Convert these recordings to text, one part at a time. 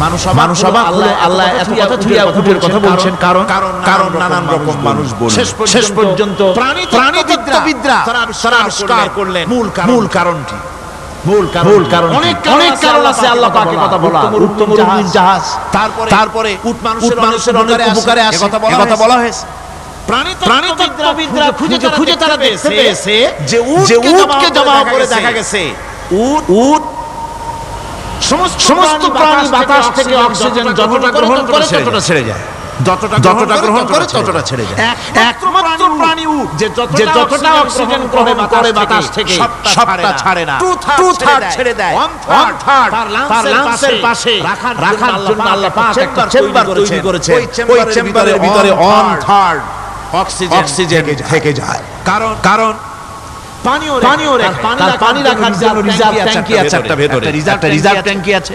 মানুষ অবাক হলো, আল্লাহ এত কথা থুইয়া উটের কথা বলছেন, কারণ নানান রকম মানুষ বলে। শেষ পর্যন্ত প্রাণীতত্ত্ববিদরা তারা আবিষ্কার করলেন মূল কারণটি। মূল কারণ অনেক কারণ আছে আল্লাহ পাকের কথা বলা। উত্তম জাহাজ, তারপরে উট মানুষের অনেক উপকারে আসে, কথা বলা হয়েছে। প্রাণীতত্ত্ববিদরা খুঁজে তারা দেখতে পেয়েছে যে উটকে জমা করে দেখা গেছে উট সমস্ত প্রাণী বাতাস থেকে অক্সিজেন যতটা গ্রহণ করে ততটা ছেড়ে যায়, যতটা গ্রহণ করে ততটা ছেড়ে যায়। একমাত্র প্রাণী উট যে যতটা অক্সিজেন গ্রহণ করে বাতাস থেকে সবটা ছাড়ে না, 2/3 ছেড়ে দেয়। 1/3 তার লাংসের পাশে রাখার জন্য আল্লাহ পাক একটা চেম্বার তৈরি করেছেন। ওই চেম্বারের ভিতরে 1/3 অক্সিজেন থেকে যায়। কারণ পানিও পানি রাখার জন্য রিজার্ভ ট্যাঙ্কি আছে, একটা ভেতরে একটা রিজার্ভ ট্যাঙ্কি আছে,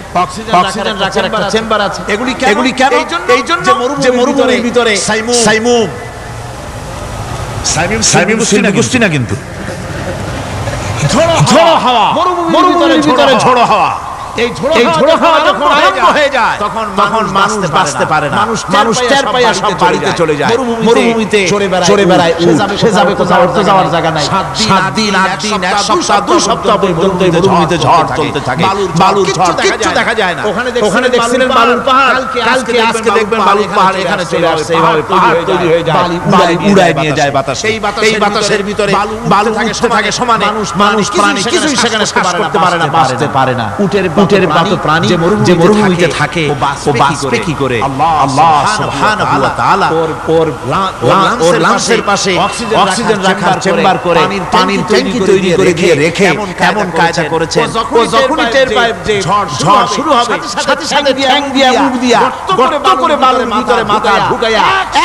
অক্সিজেন রাখার একটা চেম্বার আছে। এগুলি কেন? এইজন্য যে মরুভূমির ভিতরে সাইমুম গোষ্ঠী না, কিন্তু ঝোড়ো হাওয়া, মরুভূমির ভিতরে ঝোড়ো হাওয়া, এই ঝোড়ো হাওয়া যখন আরম্ভ হয়ে যায় তখন মানুষ বাঁচতে পারে না। মানুষ টের পাইয়া সব বাড়িতে চলে যায়, মরুভূমিতে চড়ে বেড়ায়। সে যাবে কোথাও, যাওয়ার জায়গা নাই। 7 দিন 8 দিন 1 সপ্তাহ 2 সপ্তাহ পর্যন্ত মরুভূমিতে ঝড় চলতে থাকে, বালুর ঝড়, কিছু দেখা যায় না। ওখানে দেখছিলেন বালুর পাহাড়, কালকে আজকে দেখবেন বালুর পাহাড় এখানে চলে আসছে। এইভাবে পাহাড় তৈরি হয়ে যায়, বালি উড়ায় নিয়ে যায় বাতাস। এই বাতাসের ভিতরে বালু থাকে সমানে, মানুষ প্রাণী কিছুই সেখানে শ্বাস করতে পারে না, বাঁচতে পারে না। উটের মতো প্রাণী যে মরুভূমিতে থাকে ও বাঁচবে কি করে? আল্লাহ সুবহানাহু ওয়া তাআলা ওর লাংসের পাশে অক্সিজেন রাখার চেম্বার করে পানির ট্যাঙ্কি তৈরি করে দিয়ে রেখে এমন কায়দা করেছেন, ও যখনই টের পায় যে ঝড় শুরু হবে, সাথে সাথে ঠ্যাং দিয়া মুখ দিয়া গর্ত করে বালুর ভিতরে মাথা ঢুকাইয়া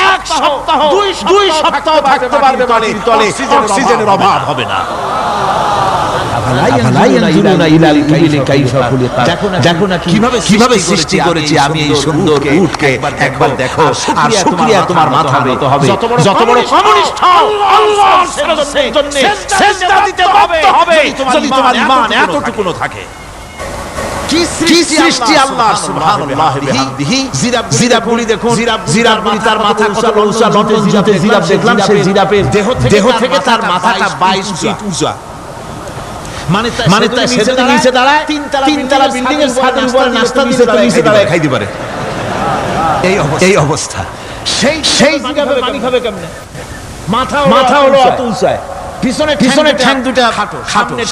1 সপ্তাহ 2 সপ্তাহ থাকতে পারবে বালির তলে, অক্সিজেনের অভাব হবে না। দেখো না কিভাবে সৃষ্টি করেছি আমি এই সুন্দর উটকে, একবার দেখো। আর শুকরিয়া তোমার মাথা নত হবে। যত বড় কমিউনিস্ট হও, আল্লাহর জন্য সিজদা দিতে বাধ্য হবে যদি তোমার ঈমান এতটুকু থাকে। কি সৃষ্টি আল্লাহ সুবহানাল্লাহ বিহামদিহি। জিরাফগুলি দেখুন, জিরাফগুলি তার মাথা কত উঁচা, লন্ডন জিরাফে জিরাফ দেখলাম, সেই জিরাফের দেহ থেকে তার মাথাটা 22 ফিট উঁচা। মানে তাই সে যদি নিচে দাঁড়ায়, 3 তলা বিল্ডিং এর ছাদের উপরে নাস্তা দিতে তো নিচে দাঁড়ায় খাইতে পারে। এই অবস্থা। সেই জিরাফে পানি খাবে কেমনে? মাথা হলো অত উঁচা, পিছনে ঠ্যাং দুটো খাটো,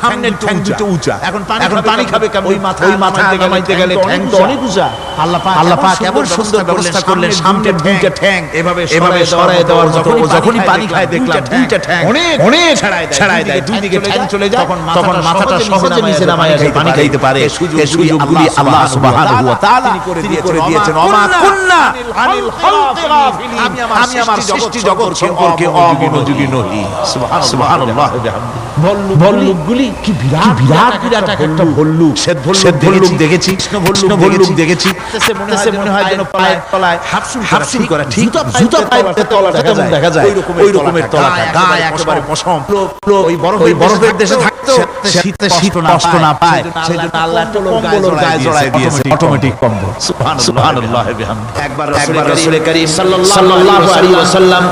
সামনের ঠ্যাং দুটো উঁচা। এখন পানি খাবে কেমন? ওই মাথা নামাইতে গেলে ঠ্যাং তো অনেক উঁচা। আল্লাহ পাক এমন সুন্দর ব্যবস্থা করলেন, সামনের দুইটা ঠ্যাং এভাবে সরায় দেওয়ার মতো। যখনই পানি খায় দেখলাম দুইটা ঠ্যাং অনেক ছাড়ায় দেয়, দুই দিকে ঠ্যাং চলে যায়, তখন মাথাটা সহজে নিচে নামায় পানি খাইতে পারে। এই সুযোগগুলি আল্লাহ সুবহানাহু ওয়া তাআলা তিনি করে দিয়েছেন। ওমা কুন্না আনিল খালকি গাফিলিন, আমি আমার সৃষ্টি জগৎ সম্পর্কে অমনোযোগী নহি। সুবহানাল্লাহ। ভল্লুকগুলি কি বিরাট একটা ভল্লুক। শ্বেত ভল্লুক দেখেছি, কৃষ্ণ ভল্লুক দেখেছি। মনে হয় যেন পায়ের তলায় হাফসুল করা, ঠিক জুতা পায়ের তলাটা যেমন দেখা যায় ওই রকমের তলাটা, গায়ে একেবারে পশম। ওই বরফের দেশে থাকতো, শীত কষ্ট না পায়, সেজন্য আল্লাহ কম্বল গায়ে জড়ায় দিয়েছে, অটোমেটিক কম্বল। সুবহানাল্লাহ বিহামদিহি। একবার রাসূল করিম সাল্লাল্লাহু আলাইহি ওয়াসাল্লাম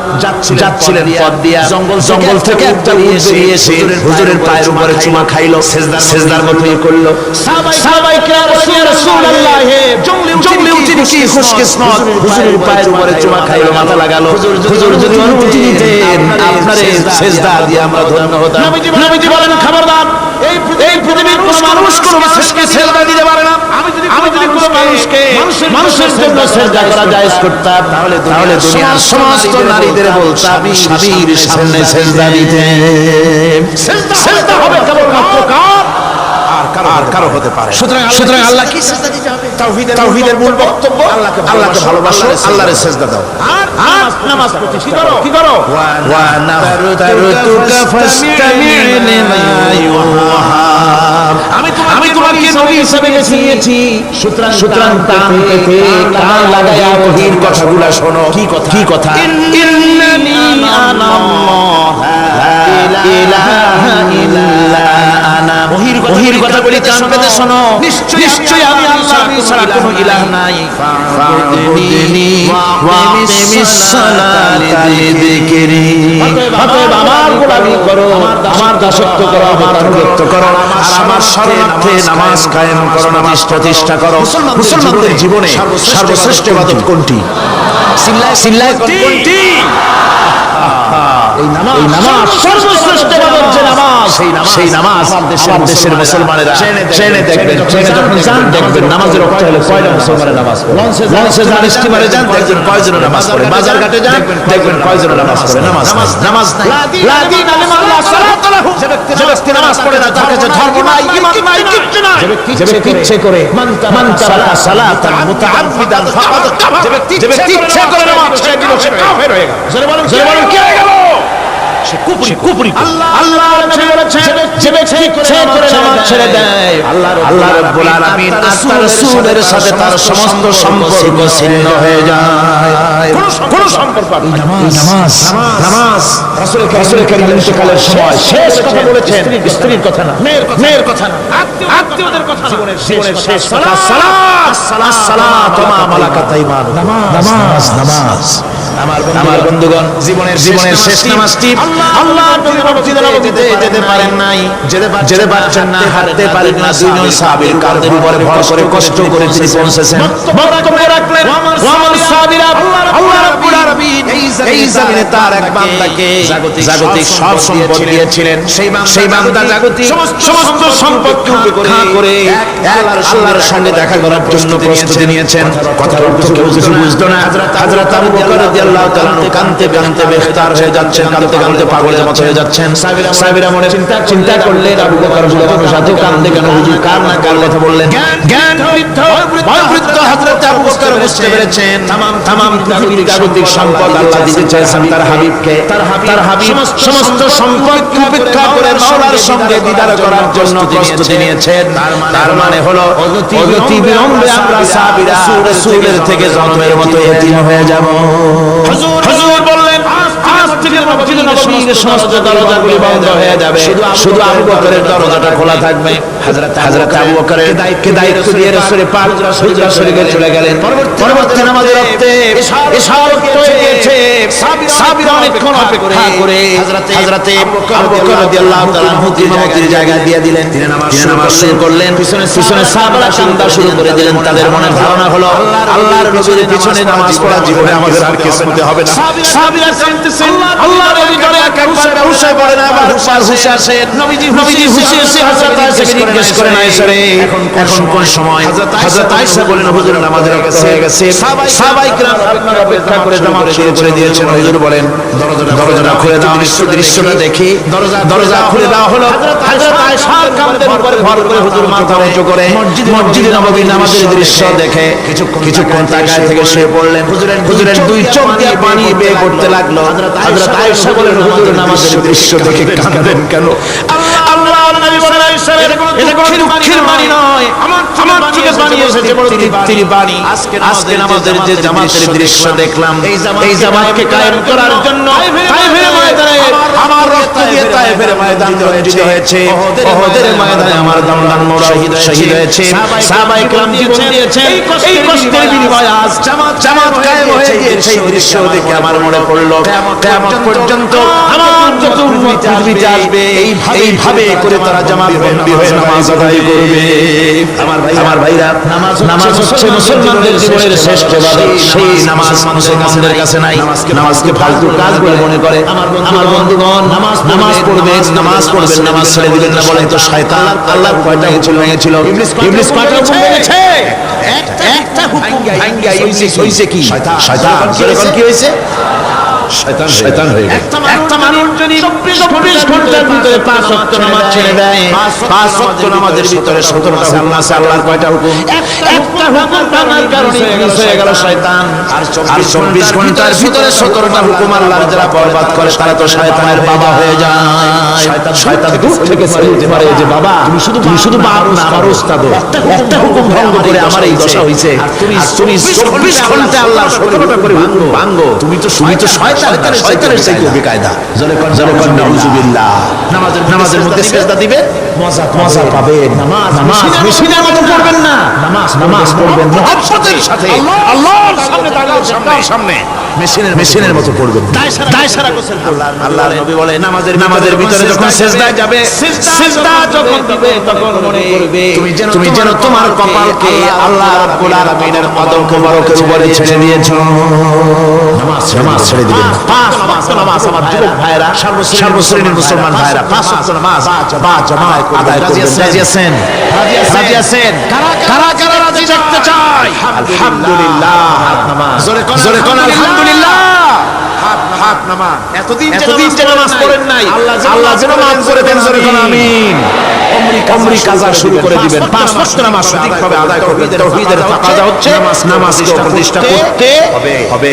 যাচ্ছিলেন পথ দিয়া, জঙ্গল থেকে একটা উট বেরিয়ে এসে হুজুরের পায়ের উপরে চুমা খাইলো, সিজদার মতোই করলো। সাহাবায়ে কেরাম বলেন, ইয়া রাসূলুল্লাহ, জঙ্গলে উঠে কি খুশকিসমত, হুজুরের পায়ের উপরে চুমা খাইলো, মাথা লাগালো। হুজুর যদি অনুমতি দিতেন আপনারে সিজদা দিয়ে আমরা ধন্য হতাম। নবীজি বলেন, খবরদার, এই পৃথিবীর কোন মানুষকে সিজদা দিতে পারে না। আমি যদি কোন মানুষের জন্য সিজদা করা জায়েজ করতাম, তাহলে দুনিয়ার সমস্ত নারীদের বলতাম আমি স্বামীর সামনে সিজদা দিতে। সিজদা হবে কেবলমাত্র কার? আর কারো হতে পারে। সুতরাং আল্লাহ কি সিজদা দিতে হবে? তাওহীদের মূল বক্তব্য আল্লাহকে ভালোবাসো, আল্লাহরে সিজদা দাও। আর নামাজ প্রতিষ্ঠা কি করো? ওয়া নাফতারতুকা ফাসতামি' লিমা ইউহা। আমি তোমাকে নবী হিসেবে বেছে নিয়েছি, সুতরাং কান পেতে কান লাগায়া ওহীর কথাগুলো শোনো। কি কথা? ইন্নানি আনাল্লাহ লা ইলাহা ইল্লা আনা। ওহীর কথাগুলি কান পেতে শোনো। নিশ্চয়ই আমি আল্লাহ, ছাড়া কোনো ইলাহ নাই ফাবুদনি ওয়াকিমিস সালাতা লিযিকরি অতএব আমার গোলামি করো আমার দাসত্ব করো আমার আনুগত্য করো আর আমার শরণার্থে নামাজ কায়েম করো নামাজ প্রতিষ্ঠা করো মুসলমানদের জীবনে সর্বশ্রেষ্ঠ ইবাদত কোনটি সিল্লায় কোনটি এই নামাজ সর্বশ্রেষ্ঠ ইবাদত যে নামাজ সেই নামাজ আমার দেশের মুসলমানেরা ট্রেনে দেখবেন ট্রেনে যখন যান দেখবেন নামাজের ওয়াক্ত হলে কয়টা মুসলমানের নামাজ পড়ে লঞ্চে যান স্টিমারে যান দেখবেন কয়জন নামাজ পড়ে বাজার ঘাটে যান দেখবেন কয়জন নামাজ পড়ে নামাজ নাই লা দীন লিমান লা সালাতা লাহু যে ব্যক্তি নামাজ পড়ে না তার কাছে ধর্ম নাই ঈমান নাই কিচ্ছু নাই যে ব্যক্তি ইচ্ছে করে মান তারাকা সালাতান মুতাআব্বিদান ফাকাদ কাফার যে ব্যক্তি ইচ্ছে করে নামাজ ছেড়ে দিল সে কাফের হয়ে গেল জোরে বলুন কি হয়ে গেল সে কুফরি আল্লাহর নবী বলেছেন যে ব্যক্তি ইচ্ছে করে নামাজ ছেড়ে দেয় আল্লাহ রাব্বুল আলামিন আর তার রাসূলের সাথে তার সমস্ত সম্পর্ক ছিন্ন হয়ে যায় কোন সম্পর্ক নামাজ রাসূল কারীম ইন্তেকালের সময় শেষ কথা বলেছেন স্ত্রীর কথা না মেয়ের কথা না আত্মীয়দের কথা না জীবনের শেষ কথা সালাত মা মালাকাত আইমানুকুম নামাজ আমার বন্ধুগণ জীবনের শেষ নামাজটি আল্লাহ নবীতে যেতে পারেন নাই যেতে পারছেন না হাঁটতে পারেন না দুইজন সাহাবীর কাঁধের উপরে ভর করে কষ্ট করে তিনি পৌঁছেছেন বক্তব্য রাখলেন ও আমার সাহাবীরা আল্লাহ রাব্বুল আলামিন এই জমিনে তার এক বান্দাকে জাগতিক সব সম্পদ দিয়েছিলেন সেই বান্দা জাগতিক সমস্ত সম্পদকে উপেক্ষা করে আল্লাহর সঙ্গে দেখা করার জন্য প্রস্তুতি নিয়েছেন কথার অর্থ কেউ কিছু বুঝতো না হযরত আবু বকর রাদিয়াল্লাহু তাআলা কাঁদতে কাঁদতে বেখতার হয়ে যাচ্ছেন কাঁদতে কাঁদতে পাগলের মতো হয়ে যাচ্ছেন সাহাবীরা মনে চিন্তা করলেন আবু বকর রাদিয়াল্লাহু সাথে কাঁদতে কেন হুজুর কার না কার কথা বললেন জ্ঞান বৃদ্ধ হযরত আবু বকর বুঝতে পেরেছেন तमाम পৃথিবীর জাগতিক সম্পদ আল্লাহ দিতে চাইছেন তার হাবিবকে তার হাবিব সমস্ত সম্পদকে উপেক্ষা করে মাওলার সঙ্গে দিদার করার জন্য প্রস্তুতি নিয়েছেন তার মানে হলো অতি বিলম্বে আমরা সাহাবীরা রাসূলের থেকে জন্মের মতো এতিম হয়ে যাব হুজুর বললেন আজ থেকে মসজিদে নববীর সমস্ত দরজাগুলি বন্ধ হয়ে যাবে শুধু আবু বকরের দরজাটা খোলা থাকবে হযরত আবু বকরের দায়িত্ব দিয়ে রাসূল পাক হুজরা শরীফে চলে গেলেন পরবর্তী নামাজের ওয়াক্তে ইশারাত হয়েছে সাহাবীরা অনেকক্ষণ অপেক্ষা করে হযরতে আবু বকর রাদিয়াল্লাহু তাআলা ইমামতির জায়গা দিয়ে দিলেন তিনি নামাজ শুরু করলেন পিছনে সাহাবারা কান্দা শুরু করে দিলেন তাদের মনে ধারণা হলো আল্লাহর নবীর পিছনে নামাজ পড়া জীবনে আমাদের আর কিসমতে হবে না সাহাবীরা কাঁদতেছেন আল্লাহর নবী করে একবার হুশে পড়ে না আবার হুশে আসেন নবীজি হুশে এসে হযরত আয়েশা জিজ্ঞেস করেন আয়েশা রে এখন কোন সময় হযরত আয়েশা বলেন হুজুর নামাজের ওয়াক্ত হয়ে গেছে সাহাবায়ে কিরাম আপনার অপেক্ষা করে নামাজ শুরু করে দিয়েছেন হুজুর বলেন দরজাটা খুলে দাও দৃশ্যটা দেখি দরজা খুলে দেওয়া হলো হযরত আয়েশার কাঁধের উপরে ভর করে হুজুর মাথা উঁচু করে মসজিদে নববীর নামাজের দৃশ্য দেখে কিছুক্ষণ তাকায় থেকে শুয়ে পড়লেন হুজুরের দুই চোখ দিয়ে পানি বেয়ে পড়তে লাগলো হযরত আয়েশা বলেন হুজুর নামাজের দৃশ্য দেখে কাঁদেন কেন আল্লাহর নবী বলেন আয়েশা এটা কোনো দুঃখের বাণী নয় আমার চোখে পানি এসেছে বড় তৃপ্তির বাণী আজকে নামাজের যে জামাতের দৃশ্য দেখলাম এই জামাতকে কায়েম করার জন্য তায়েফের ময়দানে আমার রক্ত দিয়ে তায়েফের ময়দান রঞ্জিত হয়েছে ওহদের ময়দানে আমার দামদান মোরা শহীদ হয়েছে সাহাবায়ে কিরাম জীবন দিয়েছে এই কষ্টের বিনিময়ে আজ জামাত কায়েম হয়ে গিয়েছে এই দৃশ্য দেখে আমার মনে পড়লো কিয়ামত পর্যন্ত আমার যত উম্মত পৃথিবীতে আসবে এইভাবে করে তারা জামাত বন্দী হয়ে নামাজ আদায় করবে আমার ভাইরা নামাজ হচ্ছে মুসলমানদের জীবনের শ্রেষ্ঠ ইবাদত সেই নামাজ মুসলমানদের কাছে নাই নামাজকে ফালতু কাজ বলে মনে করে আমার বন্ধুগণ নামাজ পড়বেন নামাজ ছেড়ে দিবেন না বলেন তো শয়তান আল্লাহর কয়টা হুকুম ভেঙেছিল ইবলিস কয়টা হুকুম ভেঙেছে একটা হুকুম ভাঙা হইছে কি শয়তান এখন কি হইছে শয়তান হয়ে গেছে একটা মানুষ যদি 24 ঘন্টার ভিতরে 5 ওয়াক্ত নামাজ ছেড়ে দেয় 5 ওয়াক্ত নামাজের ভিতরে 17টা হুকুম আছে আল্লাহর কয়টা হুকুম একটা হুকুম ভাঙার কারণে মিস হয়ে গেল শয়তান আর 24 ঘন্টার ভিতরে 17টা হুকুম আল্লাহর যারা বরবাদ করে তারা তো শয়তানের বাবা হয়ে যায় শয়তান দূর থেকে বলতে পারে যে বাবা তুমি শুধু বাপ না আমার ওস্তাদ একটা হুকুম ভঙ্গ করে আমার এই দশা হইছে আর তুমি 24 ঘন্টা আল্লাহর 17টা করে হুকুম ভাঙো তুমি তো শয়তানের চাইতে বেকায়দা জলে কোন নাউজুবিল্লাহ নামাজের মধ্যে সিজদা দিবেন মজা পাবেন নামাজ মেশিনের মতো পড়বেন না নামাজ পড়বেন মুহাব্বতের সাথে আল্লাহর সামনে দাঁড়িয়ে সামনে মেশিনের মতো পড়বেন দায় সারা গোসল আল্লাহর নবী বলে নামাজের ভিতরে যখন সিজদায় যাবে সিজদা যখন দিবে তখন মনে করবে তুমি যেন তোমার কপালকে আল্লাহ রাব্বুল আলামিনের কদম মোবারকের উপরে ছেড়ে দিয়েছো নামাজ ছেড়ে দিবেন পাঁচ ওয়াক্ত নামাজ আমার যুবক ভাইরা সর্বশ্রেণীর মুসলমান ভাইরা পাঁচ ওয়াক্ত নামাজ বা জামাত আদায় করবেন রাজি আছেন কারা রাজি দেখতে চাই আলহামদুলিল্লাহ হাত নামাজ জোরে কোন আলহামদুলিল্লাহ হাত নামাজ এতদিন যে নামাজ পড়েন নাই আল্লাহ যেন মাফ করে দেন জোরে কোন আমিন অমরি কাজা শুরু করে দিবেন পাঁচ ওয়াক্ত নামাজ সঠিকভাবে আদায় করবেন তাওহীদের তাকাজা হচ্ছে নামাজকে প্রতিষ্ঠা করতে হবে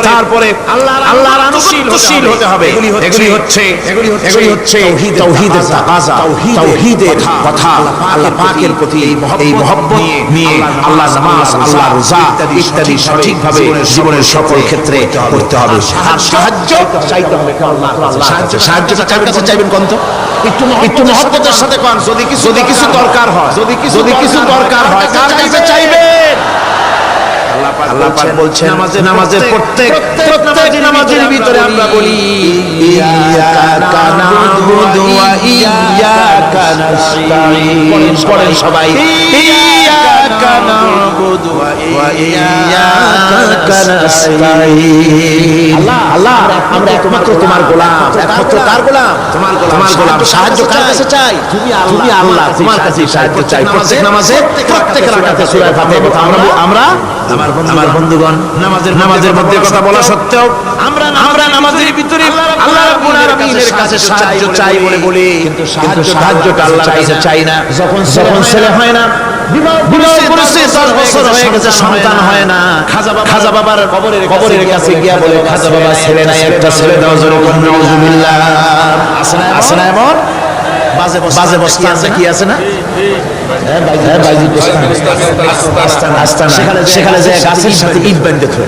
তারপরে আল্লাহর আনুগত্যশীল হতে হবে এগুলি হচ্ছে তাওহীদের তাকাজা তাওহীদের কথা আল্লাহ পাকের প্রতি এই মহব্বত নিয়ে আল্লাহ নামাজ আল্লাহ রোজা ইত্যাদি সঠিকভাবে জীবনের সকল ক্ষেত্রে করতে হবে আর সাহায্য চাইতে হবে সাহায্যটা কার কাছে চাইবেন কোন তো একটু মহব্বতের সাথে কোন যদি কিছু দরকার হয় কার কাছে চাইবেন আল্লাহ পাক বলছেন নামাজের প্রত্যেক নামাজের ভিতরে আমরা বলি ইয়াকা নাবুদু ওয়া ইয়াকা নাস্তাঈন পড়েন সবাই ইয়াকা নাবুদু ওয়া ইয়াকা নাস্তাঈন আল্লাহ আমরা একমাত্র তোমার গোলাম একমাত্র কার গোলাম তোমার গোলাম সাহায্য কার কাছে চাই তুমি আল্লাহ তোমার কাছে সাহায্য চাই প্রত্যেক নামাজে প্রত্যেক রাকাতে সূরা ফাতিহা আমরা আমার বন্ধুগণ নামাজের মধ্যে কথা বলা সত্ত্বেও আমরা নামাজের ভিতরে আল্লাহ রাব্বুল আলামিনের কাছে সাহায্য চাই বলে কিন্তু সাহায্যটা আল্লাহর কাছে চাই না যখন ছেলে হয় না বিবাহ করেছে 10 বছর হয়ে গেছে সন্তান হয় না খাজা বাবার কবরের কাছে গিয়া বলে খাজা বাবা ছেলে নাই একটা ছেলে দাও জোরে কোন নাউজুবিল্লাহ আছে না এমন বাজে বস্তা আছে কি আছে না সেখানে যে গাছের সাথে ইট বেঁধে দেবে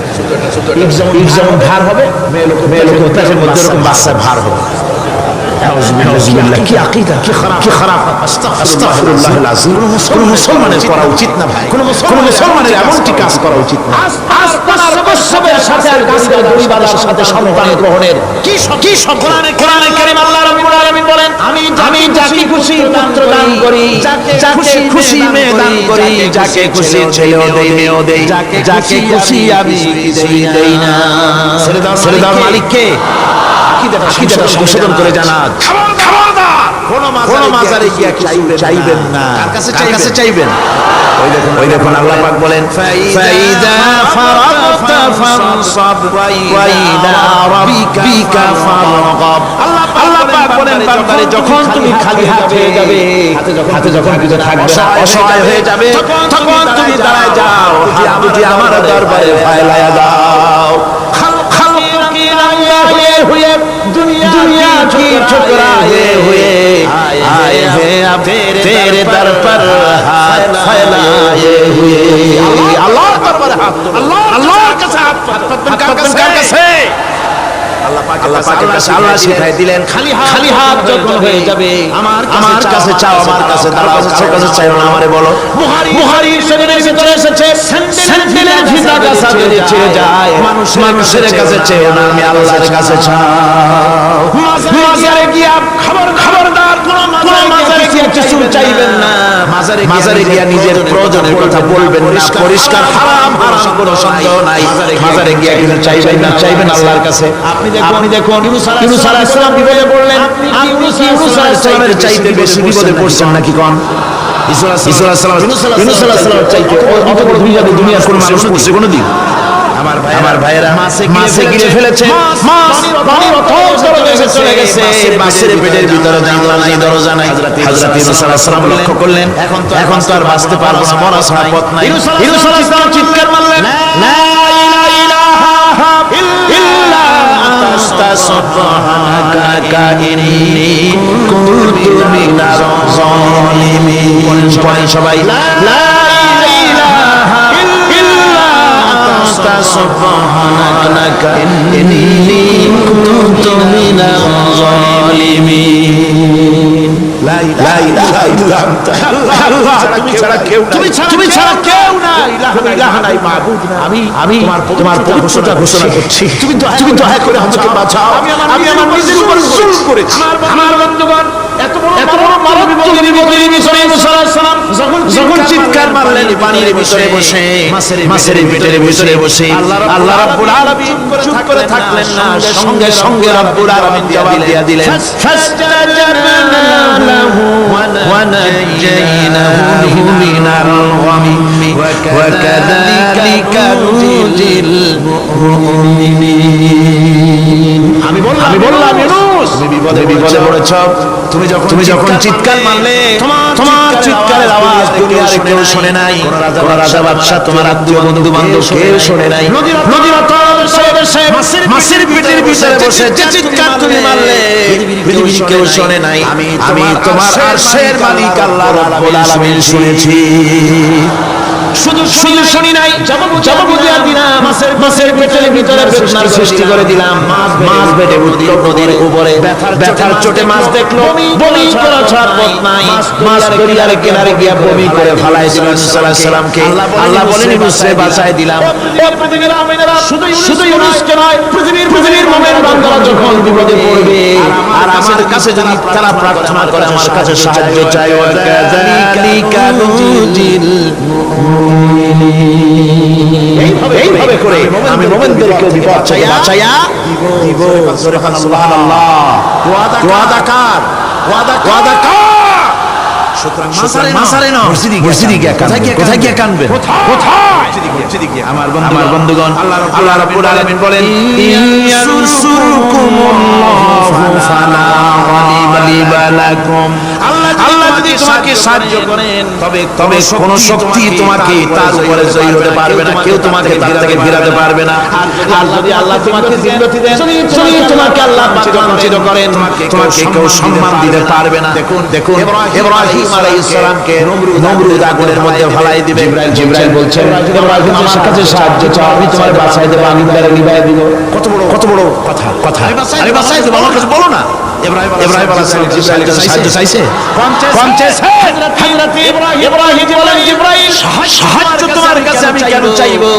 ইট যেমন ভার হবে মেয়ে লোক পেটের মধ্যে এরকম বাচ্চা ভার হবে কি আকীদা কি খারাপ আস্তাগফিরুল্লাহ আযীম কোন মুসলমানের করা উচিত না ভাই কোন মুসলমানের এমনটি কাজ করা উচিত না আস্তাগফিরুল্লাহর সাথে আর গাছটা পরিবারের সাথে সন্তান গ্রহণের কি কোরআনে কারীম আল্লাহ রাব্বুল আলামিন বলেন আমি যাকে খুশি পুত্র দান করি যাকে খুশি মেয়ে দান করি যাকে খুশি ছেলেও দেই মেয়েও দেই যাকে খুশি আমি দেই না ছেড়ে দাও মালিককে আকীদাটা সংশোধন করে জানা খবরদার কোন মাজারে গিয়া চাইবেন না কার কাছে চাইবেন ওই দেখুন আল্লাহ পাক বলেন ফাইদা ফারাগতা ফানসাব ওয়া ইলা রাব্বিকা ফারগাব আল্লাহ পাক বলেন বান্দারে যখন তুমি খালি হাত হয়ে যাবে হাতে যখন কিছু থাকবে অসহায় হয়ে যাবে তখন তুমি দাঁড়ায় যাও বুঝি আমার দরবারে ফায়লায়া দাও हुए दुनिया की ठुकराए हुए आए हैं अब तेरे दर पर हाथ फैलाए हुए अल्लाह दरबार हाथ अल्लाह के साथ कैसे আল্লাহ শিখাই দিলেন খালি হাত যখন হয়ে যাবে আমার কাছে চাও আমার কাছে দাঁড়াও কাছে চাইও না আমারে বলো বুখারী শরীফের ভিতরে এসেছে স্যান্ডেলের ফিতাটা সাথে ছিঁড়ে যায় মানুষের কাছে চাইও না আমি আল্লাহর কাছে চাও মাজারে গিয়া খবরদার কোন মাজারে গিয়া কিছু চাইবেন না মাজারে গিয়া নিজের প্রয়োজনের কথা বলবেন না পরিষ্কার হারাম কোনো সন্দেহ নাই মাজারে গিয়া কিছু চাইবেন আল্লাহর কাছে আপনি দেখুন ইউনূস আলাইহিস সালাম বিপদে পড়লেন আপনি কি ইউনূস আলাইহিস সালামের চাইতে বেশি বিপদে পড়ছেন নাকি কোন ইউনূস আলাইহিস সালাম চাইতে অত বড় দুনিয়ার কোন মানুষ পড়ছে কোনদিন আমার ভাইয়েরা মাছে গিরে ফেলেছে মাছ পানির অথই তলে চলে গেছে মাছের পেটের ভিতরে জানলা নাই দরজা নাই হযরত ইউনূস আলাইহিস সালাম লক্ষ্য করলেন এখন তো আর বাঁচতে পারবো না মরা ছাড়া পথ নাই ইউনূস আলাইহিস সালাম চিৎকার মারলেন লা ইলাহা ইল্লা আনতা সুবহানাকা ইন্নী কুনতু মিনাজ জালিমিন পড়েন সবাই লা ইলাহা ইল্লা আনতা সুবহানাকা ইন্নী কুনতু মিনাজ জালিমিন লা ইলাহা ইল্লা আনতা আল্লাহ তুমি ছাড়া কেউ নাই ইলাহা নাই মাবুদ নাই আমি তোমার পবিত্রতা ঘোষণা করছি তুমি দয়া করে আমাকে বাঁচাও আমি আমার নিজের উপর জুলুম করেছি আমার বন্ধুগণ এত বড় মারাত্মক বিপদের বিষয়ে মুসা আলাইহিস সালাম যখন চিৎকার মারলেন পানির ভিতরে বসে মাছের পেটের ভিতরে বসে আল্লাহ রাব্বুল আলামিন চুপ করে থাকলেন না সঙ্গে সঙ্গে রাব্বুল আলামিন জবাব দিয়ে দিলেন ফাস্তাজাবনা লাহু ওয়া নাজাইনাহু মিনাল গাম্মি ওয়া কাযালিকা নুজিল মুমিনিন আমি বললাম ইউনূস তুমি বিপদে পড়েছ তুমি যখন চিৎকার মারলে তোমার চিৎকারের আওয়াজ কেউ শুনে নাই কোন রাজা বাদশা তোমার আত্মীয় বন্ধু বান্ধব কেউ শুনে নাই নদীর তলদেশে মাছের পেটের ভিতরে বসে যে চিৎকার তুমি মারলে পৃথিবীর কেউ শুনে নাই আমি তোমার আরশের মালিক আল্লাহ রাব্বুল আলামিন শুনেছি শুধু শুনি নাই জবাব দিয়ে দিলাম মাছের পেটের ভিতরে ফিতনার সৃষ্টি করে দিলাম মাছ বেটে উঠল নদীর উপরে ব্যথার চোটে মাছ দেখলো বমি করা ছাড়া পথ নাই মাছ দরিয়ার কিনারে গিয়া বমি করে ফালাই দিল মুসা আলাইহিস সালামকে আল্লাহ বলেন মুসরে বাঁচাই দিলাম পৃথিবীর আমিনেরা শুধু ইউনূসকে নয় পৃথিবীর মুমিন বান্দারা যখন বিপদে পড়বে আর আমার কাছে যদি তারা প্রার্থনা করে আমার কাছে সাহায্য চায় ওয়া কাযালিকা নুজিল এইভাবে করে আমি মুমিনদেরকে বিপদ থেকে বাঁচাইয়া দিব সুবহানাল্লাহ ওয়াদা কার সুতরাং মাসারে না মসজিদে গিয়ে কোথায় গিয়ে কানবেন মসজিদে গিয়ে আমার বন্ধুগণ আল্লাহ রাব্বুল আলামিন বলেন ইয়ানসুরকুমুল্লাহু ফালা গালিবা লাকুম আল্লাহ যদি তোমাকে সাহায্য করেন তবে কোন শক্তি তোমাকে তার উপরে জয়ী হতে পারবে না কেউ তোমাকে তার থেকে ফিরাতে পারবে না আর যদি আল্লাহ তোমাকে জিন্নতি দেন যদি তোমাকে আল্লাহ বাঞ্ছিত করেন তোমাকে কেউ সম্মান দিতে পারবে না দেখুন ইব্রাহিম আলাইহিস সালামকে নমরুদ আগুনের মধ্যে ফেলাই দিবে জিবরাইল বলছেন ইব্রাহিম আমার কাছে সাহায্য চাও আমি তোমার বাঁচাই দেব আমি তোমারে নিভাই দিব কত বড় কথা আরে বাঁচাই দেব আমার কাছে বলো না ইব্রাহিম আলাইহিস সালাম জিবরাইল কাছে সাহায্য চাইছে কোন চাইছে হযরত ইব্রাহিম বলেন জিবরাইল সাহায্য তোমার কাছে আমি কেন চাইবো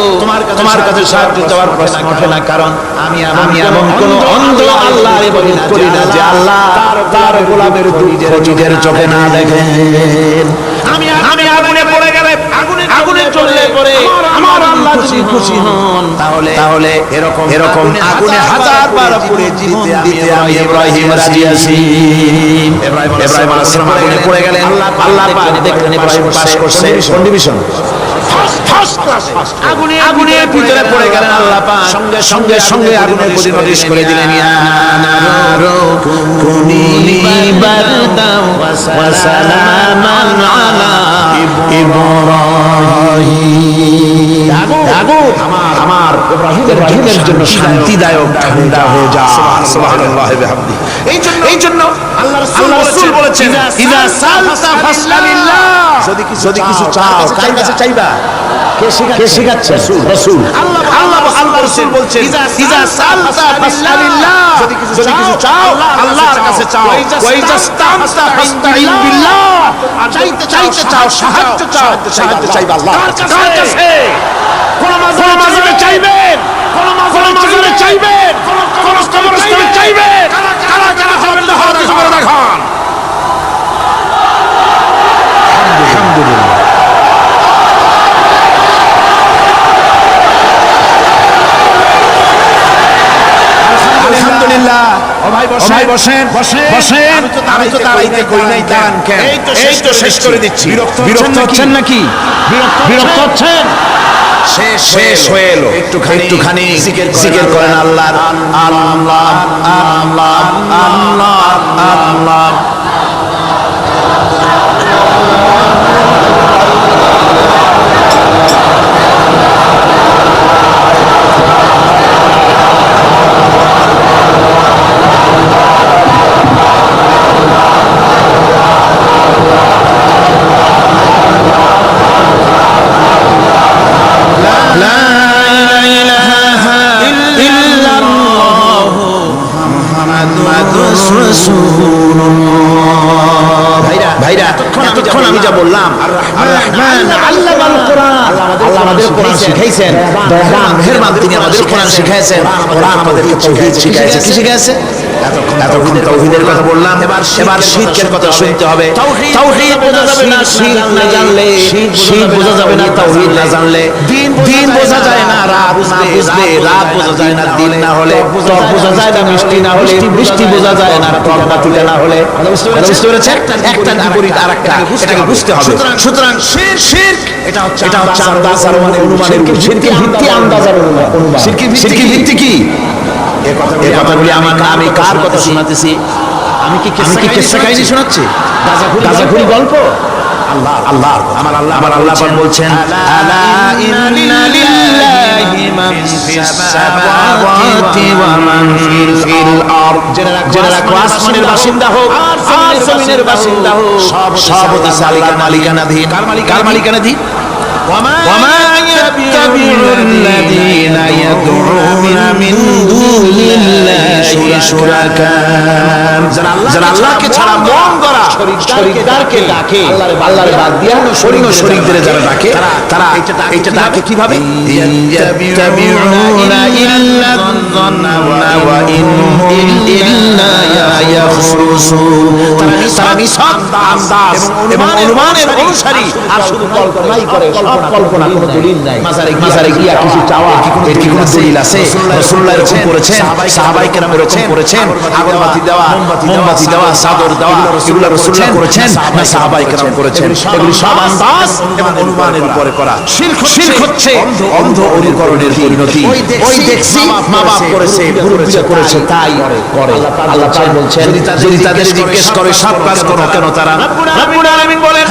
তোমার কাছে সাহায্য চাওয়ার প্রশ্ন ওঠে না কারণ আমি এমন কোন অন্ধ আল্লাহর ইবাদত করি না যে আল্লাহ তার গোলামের চোখের চোখে না দেখেন আমি আগুনে পড়ে গেলে আগুনে জ্বললে পরে আমার আল্লাহ যদি খুশি হন তাহলে এরকম আগুনে হাজার বার পুড়ে দিতে আমি ইব্রাহিম রাজি আছি ইব্রাহিম আলাইহিস সালাম আগুনে পড়ে গেলেন আল্লাহ পাক দেখলেন ইব্রাহিম পাস করছে কন্ডিশন ফার্স্ট ক্লাস আগুনের ভিতরে পড়ে গেলেন আল্লাহ পাক সঙ্গে আগুনের প্রতি নোটিশ করে দিলেন ইয়া নারু কুনি বারদাও ওয়া সালামান আলা ইব্রাহিম আগুন আমার ইব্রাহিমের জন্য শান্তিদায়ক ঠান্ডা হয়ে যা সুবহানাল্লাহ বিহামদি এই জন্য আল্লাহ রাসূল বলেছেন ইযা সালতা ফাসআলিল্লাহ যদি কিছু চাও কার কাছে চাইবা কে শিখাচ্ছে রাসূল আল্লাহ রাসূল বলছেন ইযা সালতা ফাসআলিল্লাহ যদি কিছু চাও আল্লাহর কাছে চাও ওয়া ইযা ইসতানতা ফাস্তাইন বিল্লাহ চাইতে চাও সাহায্য চাইবা আল্লাহ কার কাছে কোন মাজারে চাইবেন কোন মাজারে চাইবেন কোন কবরস্থানে চাইবেন কারা যাবেন না হাত করে দেখান আলহামদুলিল্লাহ আলহামদুলিল্লাহ ও ভাই বসেন আমি তো দাঁড়াইতে কই নাই দাঁড়ান কেন এই তো শেষ করে দিচ্ছি বিরক্ত হচ্ছেন নাকি বিরক্ত হচ্ছেন শেষ হয়ে এলো একটুখানি জিকির করেন আল্লাহ আল্লাহ আল্লাহ আল্লাহ আল্লাহ বললাম, আর রহমান আল্লামাল কোরআন, আল্লাহ আমাদের কোরআন শিখাইছেন, দয়াবান মেহেরবান তিনি আমাদের কোরআন শিখাইছেন, কোরআন আমাদেরকে তাওহীদ শিখাইছে। কি শিখাইছে? এতক্ষণ তাওহীদের কথা বললাম, এবার শিরকের কথা শুনতে হবে। তাওহীদ বোঝা যাবে না শিরক না জানলে, শিরক বোঝা যাবে না তাওহীদ না জানলে, দিন বোঝা যায় না রাত না বুঝলে, রাত বোঝা যায় না দিন না হলে, টক বোঝা যায় না মিষ্টি না হলে, মিষ্টি বোঝা যায় না টক বা তিতা না হলে। বুঝতে পেরেছেন? একটা বিপরীত আরেকটা, এটাকে বুঝতে হবে। সুতরাং শিরক এটা হচ্ছে আন্দাজ আর অনুমানের উপর। শিরকের ভিত্তি আন্দাজ আর অনুমান। শিরকের ভিত্তি কি? এই কথাগুলি আমি কার কথা শোনাতেছি? আমি কি কিসসা কাহিনী শোনাচ্ছি? গাঁজাখুরি গল্প? আল্লাহ আমার আল্লাহ পাক বলছেন, আলা ইন্না লিল্লাহি মান ফিস সামাওয়াতি ওয়া মান ফিল আরদ। যারা রাখো আসমানের বাসিন্দা হোক আর জমিনের বাসিন্দা হোক, সব হচ্ছে আল্লাহর মালিকানাধীন। কার মালিকানাধীন? وما يتبع الذين يدعون من دون الله شركاء। যারা আল্লাহকে ছাড়া মন গড়া শরীকদারকে ডাকে, আল্লাহর বাদ দিয়া অন্য শরীকদের যারা ডাকে, তারা এটা ডাকে কিভাবে? ইয়াত্তাবিউনা ইল্লা যন্না ওয়া ইনহুম ইল্লা ইয়াখরুসুন। তারা নিছক আন্দাজ এবং অনুমানের অনুসারী, আর শুধু কল্পনাই করে। কল্পনা, কোনো দলিল নাই। মাজারে গিয়া কিছু চাওয়া, এর কি কোনো দলিল আছে? রাসূলুল্লাহ এরকম করেছেন, সাহাবায়ে কেরাম এরকম করেছেন, আগরবাতি দেওয়া, মোমবাতি দেওয়া, চাদর দেওয়া, এগুলো রাসূলুল্লাহ করেছেন না সাহাবায়ে কেরাম করেছেন? এগুলি সব আন্দাজ এবং অনুমানের উপরে করা। শিরক হচ্ছে অন্ধ অনুকরণের পরিণতি। ওই দেখছি মা বাপ করেছে, মুরব্বিরা করেছে, তাই করে। আল্লাহ পাক বলছেন, যদি তাদের জিজ্ঞেস করে সব কাজ করো কেন, তারা রব্বুল আলামিন বলেন,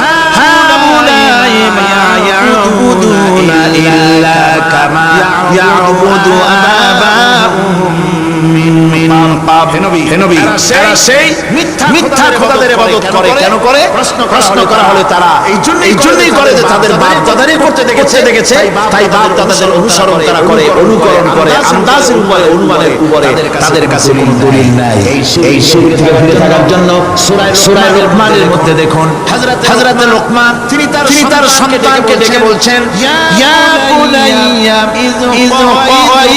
يعبدون إلا كما يعبد آباؤهم من قبل। এরা সেই মিথ্যা খোদাদের ইবাদত করে। কেন করে? প্রশ্ন করা হলে তারা এই জন্যই করে যে তাদের বাপ দাদারই করতে দেখেছে, তাই বাপ দাদাদের অনুসরণ তারা করে, অনুকরণ করে, আন্দাজের উপরে, অনুমানের উপরে। তাদের কাছে কোনো দলিল নাই। এই শিরক থেকে ফিরে থাকার জন্য সূরা লোকমানের মধ্যে দেখুন, হযরত লোকমান তিনি তার সন্তানকে ডেকে বলছেন, ইয়া বুনাইয়া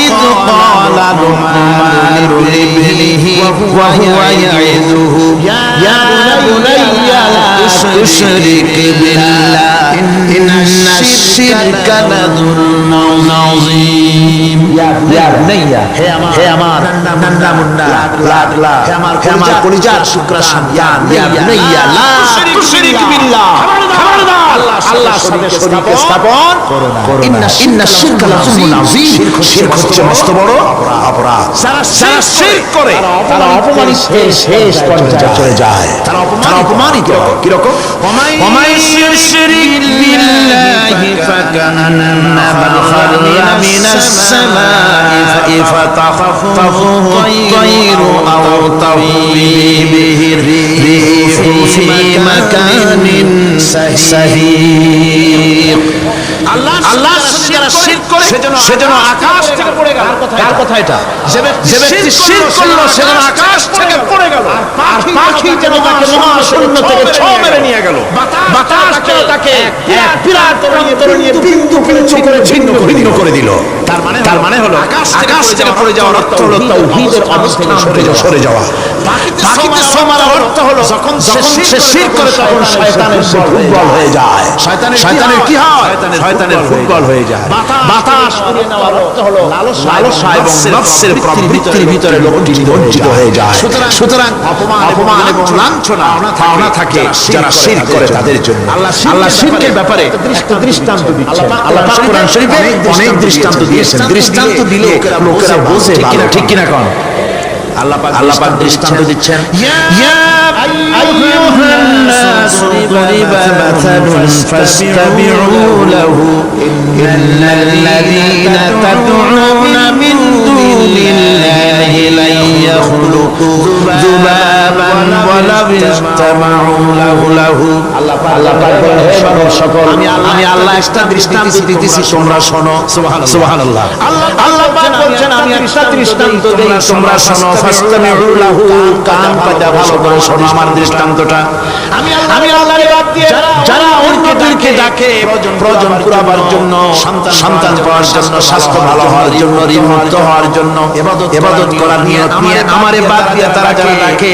ইয ক্বালা লুকমান লিবনিহি ওয়া হুয়া ইয়াইযুহু ইয়া বুনাইয়া লা তুশরিক বিল্লাহ ইন্নাশ-শিরকা লাযুলমুন আযীম। ইয়া বুনাইয়া, হে আমার নান্না মুন্না লাডলা, হে আমার কলিজার টুকরা সন্তান, ইয়া বুনাইয়া লা তুশরিক বিল্লাহ, আল্লাহর সাথে শরীক স্থাপন করো না। ইন্নাশ-শিরকা লাযুলমুন আযীম। শিরক হচ্ছে মস্ত বড় অপরাধ। যারা শিরক করে তারা অপমানিত শেষ পর্যায়ে চলে যায়। তারা অপমানিত। কি রকম? ওমাই ইউশরিক বিল্লাহি ফাকান্নামা খাররা মিনাস সামাই ফাতাখাফুহু আত-তায়রু আও তাহওয়ি বিহি রিহু ফি মাকানিন সাহিক। আল্লাহর সাথে যারা শিরক করে সেজন্য আকাশ থেকে পড়ে গেল। কার কথা এটা? যে ব্যক্তি শিরক করলো সেজন্য আকাশ থেকে পড়ে গেল। আর পাখি যেন তাকে মহাশূন্য থেকে ছো মেরে নিয়ে গেল। বাতাস যেন তাকে এক বিরাট তরঙ্গ নিয়ে বিন্দু বিন্দু করে ছিন্ন করে দিল। তার মানে হলো আকাশ থেকে পড়ে যাওয়ার অর্থ হলো তাওহীদের অবস্থান সরে যাওয়া। পাখিতে ছো মারার অর্থ হলো যখন সে শিরক করে তখন শয়তানের ফুটবল হয়ে যায়। শয়তানের কি হয়? শয়তানের ফুটবল হয়ে যায়। বাতাস উড়িয়ে নেওয়ার অর্থ হলো লালসা এবং নফসের প্রবৃত্তির ভিতরে লোকটি নিমজ্জিত হয়ে যায়। সুতরাং অপমান এবং লাঞ্ছনা পাওনা থাকে যারা শিরক করে তাদের জন্য। আল্লাহ শিরকের ব্যাপারে একটা দৃষ্টান্ত দিচ্ছেন। আল্লাহ পাক কোরআন শরীফে অনেক দৃষ্টান্ত দিয়েছেন। দৃষ্টান্ত দিলে লোকেরা বোঝে, ঠিক কিনা কোন? আল্লাহ পাক দৃষ্টান্ত দিচ্ছেন, ইয়া আইয়ুহান নাস দুরিবা মাসালুন ফাসতামিউ লাহু ইন্নাল্লাযীনা তাদউনা মিন দুনিল্লাহি লা ইয়াখলুকু যুবাবান ওয়া আল্লাহ পাক বলেন, হে মানব সকল, আমি আল্লাহ একটা দৃষ্টান্ত দিতেছি, তোমরা শোনো। সুবহানাল্লাহ। আল্লাহ পাক বলছেন, আমি একটা দৃষ্টান্ত দেই, তোমরা শোনো। ফাসতামিউ লাহু, কান পাতা ভালো করে শোনো আমার দৃষ্টান্তটা। আমি আল্লাহর বাদ দিয়ে যারা অন্যদেরকে ডাকে প্রয়োজন পুরাবার জন্য, সন্তান পাওয়ার জন্য, স্বাস্থ্য ভালো হওয়ার জন্য, ঋণ মুক্ত হওয়ার জন্য, ইবাদত করার নিয়ত নিয়ে আমারে বাদ দিয়ে তারা যারা ডাকে,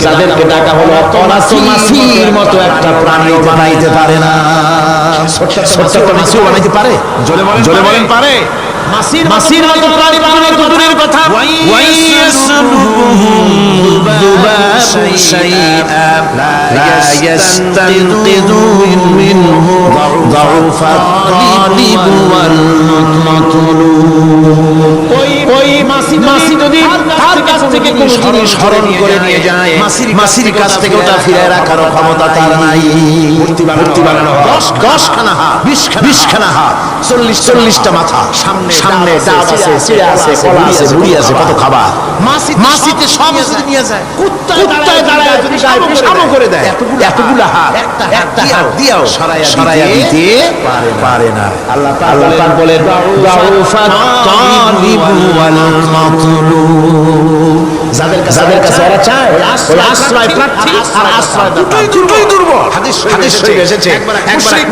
যাদেরকে ডাকা হলো তোরা তো মাছির মতো একটা প্রাণীও বানাইতে পারে না। ছোট্ট একটা মাছিও বানাইতে পারে? জোরে বলেন পারে? মাছির মতো প্রাণী বানানো তো দূরের কথা, ওই মাছি যদি তার কাছ থেকে কোনো জিনিস হরণ করে নিয়ে যায়, মাছির কাছ থেকে ওটা ফিরে রাখার ক্ষমতা তার নাই। মূর্তি বানানো 10খানা হাত, 20খানা হাত, 40টা মাথা, সামনে ডাব আছে, চিড়া আছে, কলা আছে, মুড়ি আছে, কত খাবার। মাছিতে সব কিছু নিয়ে যায়। কুত্তায় দাঁড়ায় যদি শামও করে দেয়, এতগুলা হাত একটা হাত দিয়েও সরাইয়া দিতে পারে না। আল্লাহ পাক বলেন, যাদের কাছে ওরা চায় আশ্রয় প্রার্থী আর আশ্রয় দুটোই দুর্বল। হাদিস শরীফে এসেছে, একবার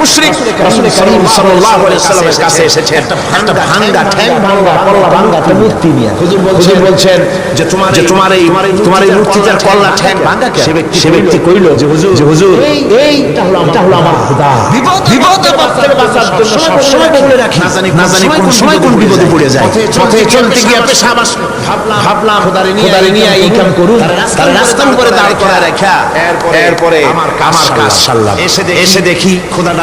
মুশরিক রাসূল করিম সাল্লাল্লাহু আলাইহি ওয়াসাল্লামের কাছে এসেছে, একটা ভাঙা ঠ্যাং ভাঙা কল্লা ভাঙা একটা মূর্তি নিয়ে। হুজুর বলছেন যে তোমার এই মূর্তিটার কল্লা ঠ্যাং ভাঙা কেন? সে ব্যক্তি কইল যে হুজুর এইটা হলো আমার খোদা। বিপদে বাঁচার জন্য সবসময় বলে রাখি, না জানি কোন সময় কোন বিপদে পড়ে যায়। পথে চলতে গিয়ে পেশাব আসলো, ভাবলাম খোদারে নিয়ে এই কাম করুন। তার রাস্তার উপরে দাঁড় করা রাখা, এরপরে আমার কাজ সারলাম। এসে দেখি খোদার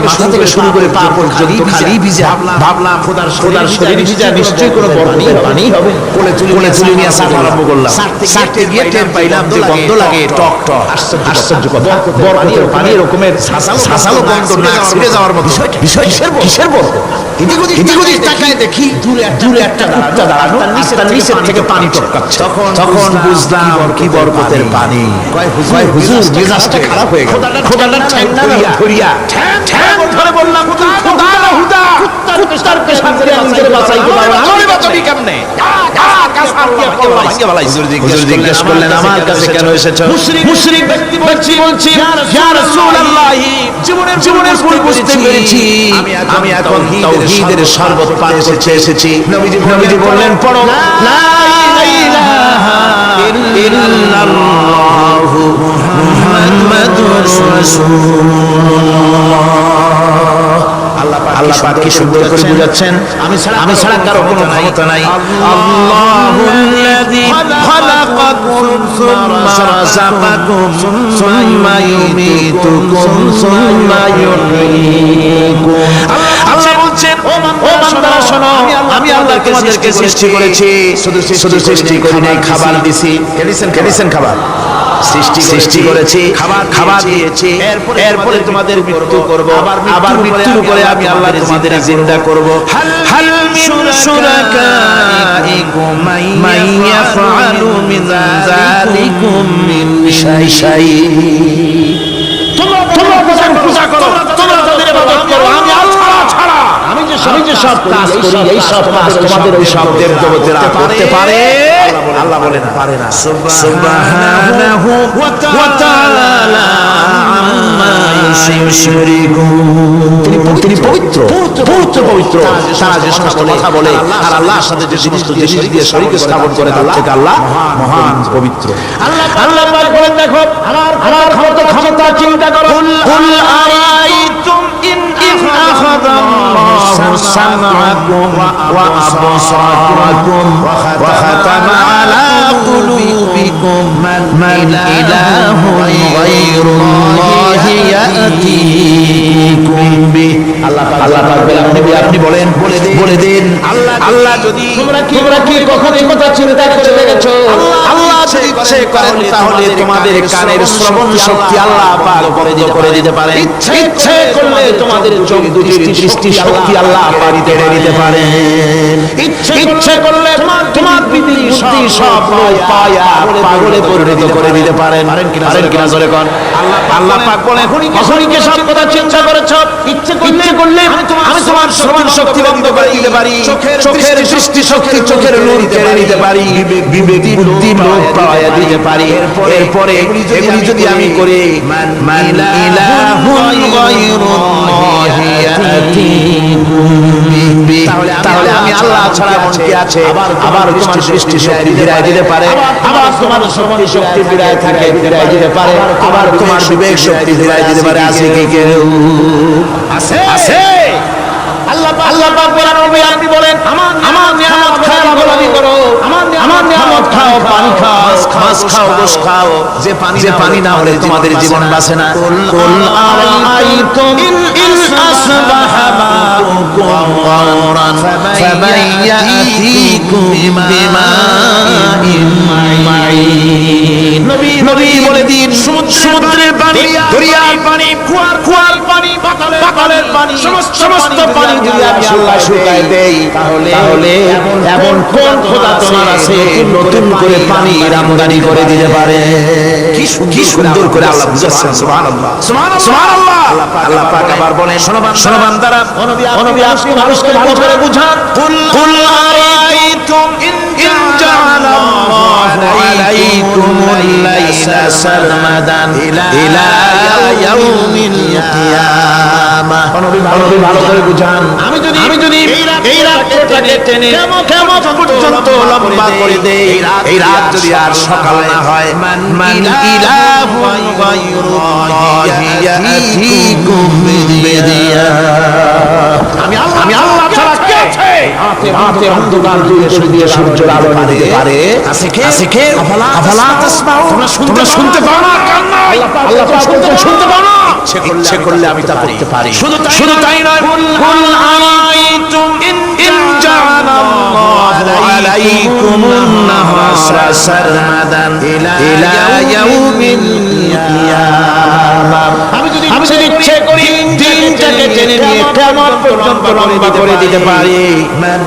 মাথা থেকে শুরু করে পা পর্যন্ত খালি ভিজা। ভাবলাম খোদার শরীর ভিজা, নিশ্চয়ই কোনো বরকতের পানি হবে। কোলে তুলে নিয়ে সাফা আরম্ভ করলাম। সারতে গিয়ে টের পাইলাম যে গন্ধ লাগে টক টক। আশ্চর্য কথা, বরকতের পানি এরকমের ছাসালো গন্ধ, নাক ছিঁড়ে যাওয়ার মতো। বিষয় কিসের বরকত? এদিক তাকায় দেখি দূরে একটা কুত্তা দাঁড়ানো, তার নিচের থেকে পানি টপকাচ্ছে। তখন বুঝলাম কি বরকতের পানি। কয় হুজুর, মেজাজটা খারাপ হয়ে গেল। খোদাটার ঠ্যাং ধরিয়া ধরে বললাম, খোদা না হুদা, কুত্তার পেশাব থেকে নিজের বাঁচাইতে পারো, আমারে বাঁচাবি কেমনে? হুজুর জিজ্ঞেস করলেন, আমার কাছে কেন এসেছো? মুশরিক ব্যক্তি বলছি, ইয়া রাসূলুল্লাহ, জীবনের ভুল বুঝতে পেরেছি, আমি এখন তাওহীদের শরবত পান করতে এসেছি। নবীজি বললেন, পড়ো লা ইলাহা ইল্লাল্লাহু মুহাম্মাদুর রাসূলুল্লাহ। আল্লাহ পাক কি সুন্দর করে বুঝাচ্ছেন, আমি ছাড়া কারো কোনো ক্ষমতা নাই। আল্লাহুল্লাযী খালাকাকুম সুম্মা রাযাকাকুম সুম্মা ইউমীতুকুম সুম্মা ইউহয়ীকুম। আল্লাহ বলছেন, ও বান্দারা শোনো, আমি আল্লাহ তোমাদেরকে সৃষ্টি করেছি, শুধু সৃষ্টি করি নাই, খাবার দিছি। খেয়েছেন খাবার? সৃষ্টি করেছি, খাবার দিয়েছি, এরপরে তোমাদের মৃত্যু করব, আবার মৃত্যুর পরে আমি আল্লাহ তোমাদের জিন্দা করব। হাল মিন শুরাকাইকুম মান ইয়াফআলু মিন যালিকুম মিন শাই। তোমরা পূজা করো, তোমরা তাদের ইবাদত করো, আমি আল্লাহ ছাড়া আমি যে সব কাজ করি, এই সব কাজ তোমাদের ওই শব্দের দেবতারা করতে পারে? আল্লাহ বলেন পারে না। সুবহানাহু ওয়া তাআলা আম্মা ইউশরিকুন। তিনি পবিত্র। তারা যে সমস্ত কথা বলে আর আল্লাহর সাথে যে সমস্ত জিনিস দিয়ে শরীক স্থাপন করে, তার থেকে আল্লাহ মহান পবিত্র। আল্লাহ পাক বলেন, দেখো আমার ক্ষমতা চিন্তা করো। কুল আরাইতুম ইন আখাযাল্লাহু সামআকুম ওয়া আবসারাকুম ওয়া খাতামা আলা কুলুবিকুম মান ইলাহুন গায়রুল্লাহি ইয়াতিকুম বিহি। আল্লাহ পাক বলেন, নবী আপনি বলে দেন, আল্লাহ যদি তোমরা কি কখনো এই কথা চিন্তা করে দেখেছো? আল্লাহ যদি ইচ্ছে করেন তাহলে তোমাদের কানের শ্রবণ শক্তি আল্লাহ পাক বন্ধ করে দিতে পারেন। ইচ্ছে করলে তোমাদের চোখ দুটির দৃষ্টি শক্তি আল্লাহ পাক কেড়ে নিতে পারেন। ইচ্ছে করলে তোমার বুদ্ধি সব লোক পায়া পাগলে পরিণত করে দিতে পারেন। পারেন কিনা জোরে কোন? আল্লাহ পাক বলে এখনই কি সব কথা চিন্তা করেছো? ইচ্ছে করলে আমি তোমার শ্রবণ শক্তি বন্ধ করে দিতে পারি, চোখের দৃষ্টি শক্তি, চোখের নূর কেড়ে নিতে পারি, বিবেক বুদ্ধি লোক পাওয়া দিতে পারি। এরপরে এগুলি যদি আমি করি, মান ইলাহুন গায়রুল্লাহি ইয়াতিকুম বি, তাহলে আমি আল্লাহ ছাড়া মন কি আছে? আবার তোমার দৃষ্টি শক্তি ফিরায় দিতে পারে, আবার তোমার শ্রবণ শক্তি ফিরায় থাকে ফিরায় দিতে পারে, আবার তোমার বিবেক শক্তি ফিরায় দিতে পারে। আছে কি কেউ? আছে। আল্লাহ পাক বলেন নবী আপনি বলেন আমার নিয়ামত খাও, গোলামি করো, আমার নিয়ামত খাও, পানি খাও, মাছ খাও, গোশত খাও। যে পানি না হলে তোমাদের জীবন বাঁচে না। কুল আরাইতুম ইন আসবাহা মাউকুম গাওরান ফামান ইয়াতিকুম বিমাইন মাইন। নবী বলে দিন সমুদ্রের পানি, দরিয়ার পানি, কুয়ার পানি, পাতালের পানি, সমস্ত পানি যদি আমি আল্লাহ শুকায় দেই, তাহলে এমন কোন খোদা তোমার আছে নতুন করে পানি আমদানি করে দিতে পারে? কি সুন্দর করে আল্লাহ বুঝাচ্ছেন। সুবহানাল্লাহ, সুবহানাল্লাহ। আল্লাহ পাক আবার বলেন শোনো বান্দারা, নবী আপনি মানুষকে ভালো করে বুঝান। কুল আরাইতুম ইন জাআলাল্লাহু আলাইকুমুল লাইলা সারমাদান ইলা ইয়াউমিল কিয়ামাহ। নবী ভালো করে বুঝান। আমি যদি এই রাতটাকে টেনে কিয়ামত পর্যন্ত লম্বা করে দেই, এই রাত যদি আর সকাল না হয়, মান ইলাহুন গায়রুল্লাহি ইয়াতিকুম বিদিয়া। আমি আল্লাহ ছাড়া কে আছে? রাতের অন্ধকার দূরে দিয়ে সূর্যের আলো দিতে পারে। আছে কে? আফালা তাসমাউন। তোমরা শুনতে পাও না? আল্লাহ পাক বলছেন শুনতে পাও না? ইচ্ছে করলে আমি তা করতে পারি। শুধু তাই নয়, কুল আরাইতুম ইন জাআলাল্লাহু আলাইকুমুন নাহারা সারমাদান ইলা ইয়াউমিল কিয়ামাহ। আমি যদি ইচ্ছে করি দিনটাকে টেনে নিয়ে কিয়ামত পর্যন্ত লম্বা করে দিতে পারি। মান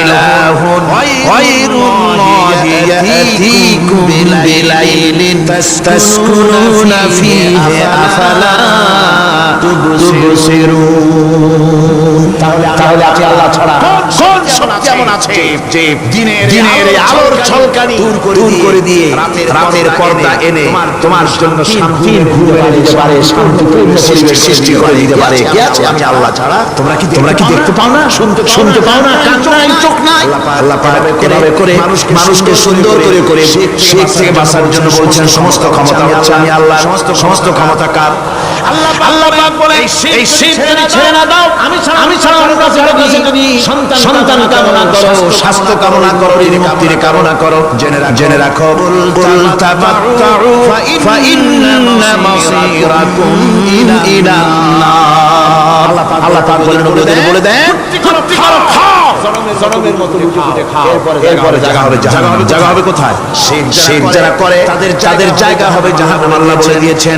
ইলাহুন গায়রুল্লাহি ইয়াতিকুম বিলাইলিন তাসকুনুনা ফীহি আফালা তুবসিরুন। তাহলে আপনি আল্লাহ ছাড়া কোন শক্তি এমন আছে যে দিনের আলোর ঝলকানি দূর করে দিয়ে রাতের পর্দা এনে তোমার জন্য শান্তির ঘুম দিতে পারে, শান্তিপূর্ণ পরিবেশ সৃষ্টি করে দিতে পারে? কি আছে আমি আল্লাহ ছাড়া? তোমরা কি দেখতে পাও না? শুনতে পাও না? কান নাই, চোখ নাই? আল্লাহ পাক এভাবে করে মানুষকে সুন্দর করে শিরক থেকে বাঁচার জন্য বলছেন সমস্ত ক্ষমতা হচ্ছে আমি আল্লাহ। সমস্ত ক্ষমতা কার? আল্লাহ পাক বলে এই শিরক ছেড়ে না দাও। আমি ছাড়া অন্য কাছে যদি সন্তান কামনা করো, স্বাস্থ্য কামনা করো, মুক্তির কামনা করো, জেনে রাখো কুল তাবাত্তাউ ফা ইন্না মাসীরাকুম ইলাল্লাহ। আল্লাহ পাক বলেন বলে দেন জনমের মতো লুটে খাও, এরপরে জায়গা হবে কোথায়? শিরক যারা করে তাদের জায়গা হবে জাহান্নাম। আল্লাহ বলে দিয়েছেন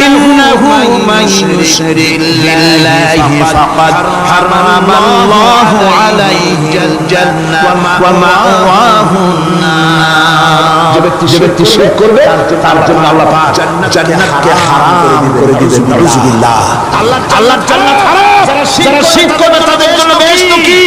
ইন্নাহু মান ইউশরিক বিল্লাহি ফাকাদ হারামাল্লাহু আলাইহিল জান্নাহ ওয়া মাওয়াহুন নার। যে ব্যক্তি শিরক করবে তার জন্য আল্লাহ পাক জান্নাতকে হারাম করে দিবেন। নাউযুবিল্লাহ। আল্লাহ জান্নাত হারাম। যারা শিরক করবে তাদের জন্য বেহেশত কি?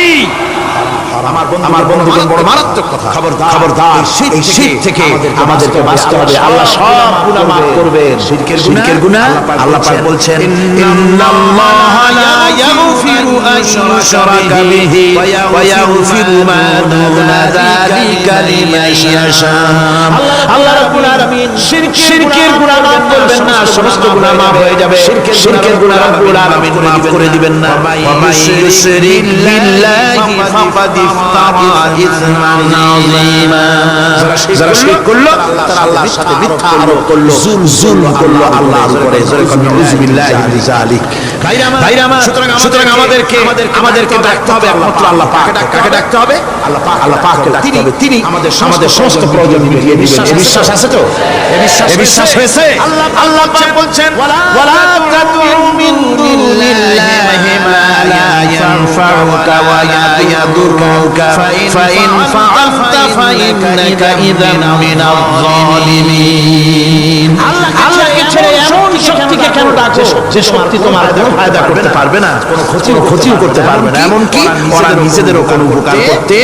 আমার বন্ধুগণ বড় মারাত্মক কথা। খবরদার এই শিরক থেকে আমাদেরকে বাঁচতে হবে। আল্লাহ সব গুনাহ মাফ করবেন। শিরকের গুনাহ আল্লাহ পাক বলছেন ইন্নাল্লাহা লা ইয়াগফিরু আন ইউশরাকা বিহি ওয়া ইয়াগফিরু মা দুনা যালিকা লিমান ইয়াশা। আল্লাহ রাব্বুল আলামিন শিরকের গুনাহ মাফ করবেন না, সমস্ত গুনাহ মাফ হয়ে যাবে। শিরকের গুনাহ রাব্বুল আলামিন মাফ করে দিবেন না। ওয়া মা ইউশরিক বিল্লাহি فقد افترى إثما عظيما যারা শিরক করলো তারা আল্লাহর সাথে মিথ্যা আরোপ করলো জুলম করলো আল্লাহর উপরে জোরে কোন নাউযুবিল্লাহি মিন যালিক ভাইরা আমার সুতরাং আমাদেরকে ডাকতে হবে একমাত্র আল্লাহ পাক কাকে ডাকতে হবে আল্লাহ পাককে ডাকতে হবে তিনি আমাদের সমস্ত প্রয়োজন মিটিয়ে দিবেন এই বিশ্বাস আছে তো এই বিশ্বাস হয়েছে আল্লাহ পাক বলছেন ওয়ালা তাদউ মিন দুনিল্লাহি মা লা ইয়ানফাউকা ওয়া লা ইয়াদুররুকা ফাইন ফাআলতা ফাইন্নাকা ইযান মিনাল যালিমিন আল্লাহকে ছেড়ে এমন শক্তিকে কেন ডাকো যে শক্তি তোমার কোনো ফায়দা করতে পারবে না কোনো ক্ষতিও করতে পারবে না এমন কি ওরা নিজেদেরও কোনো উপকার করতে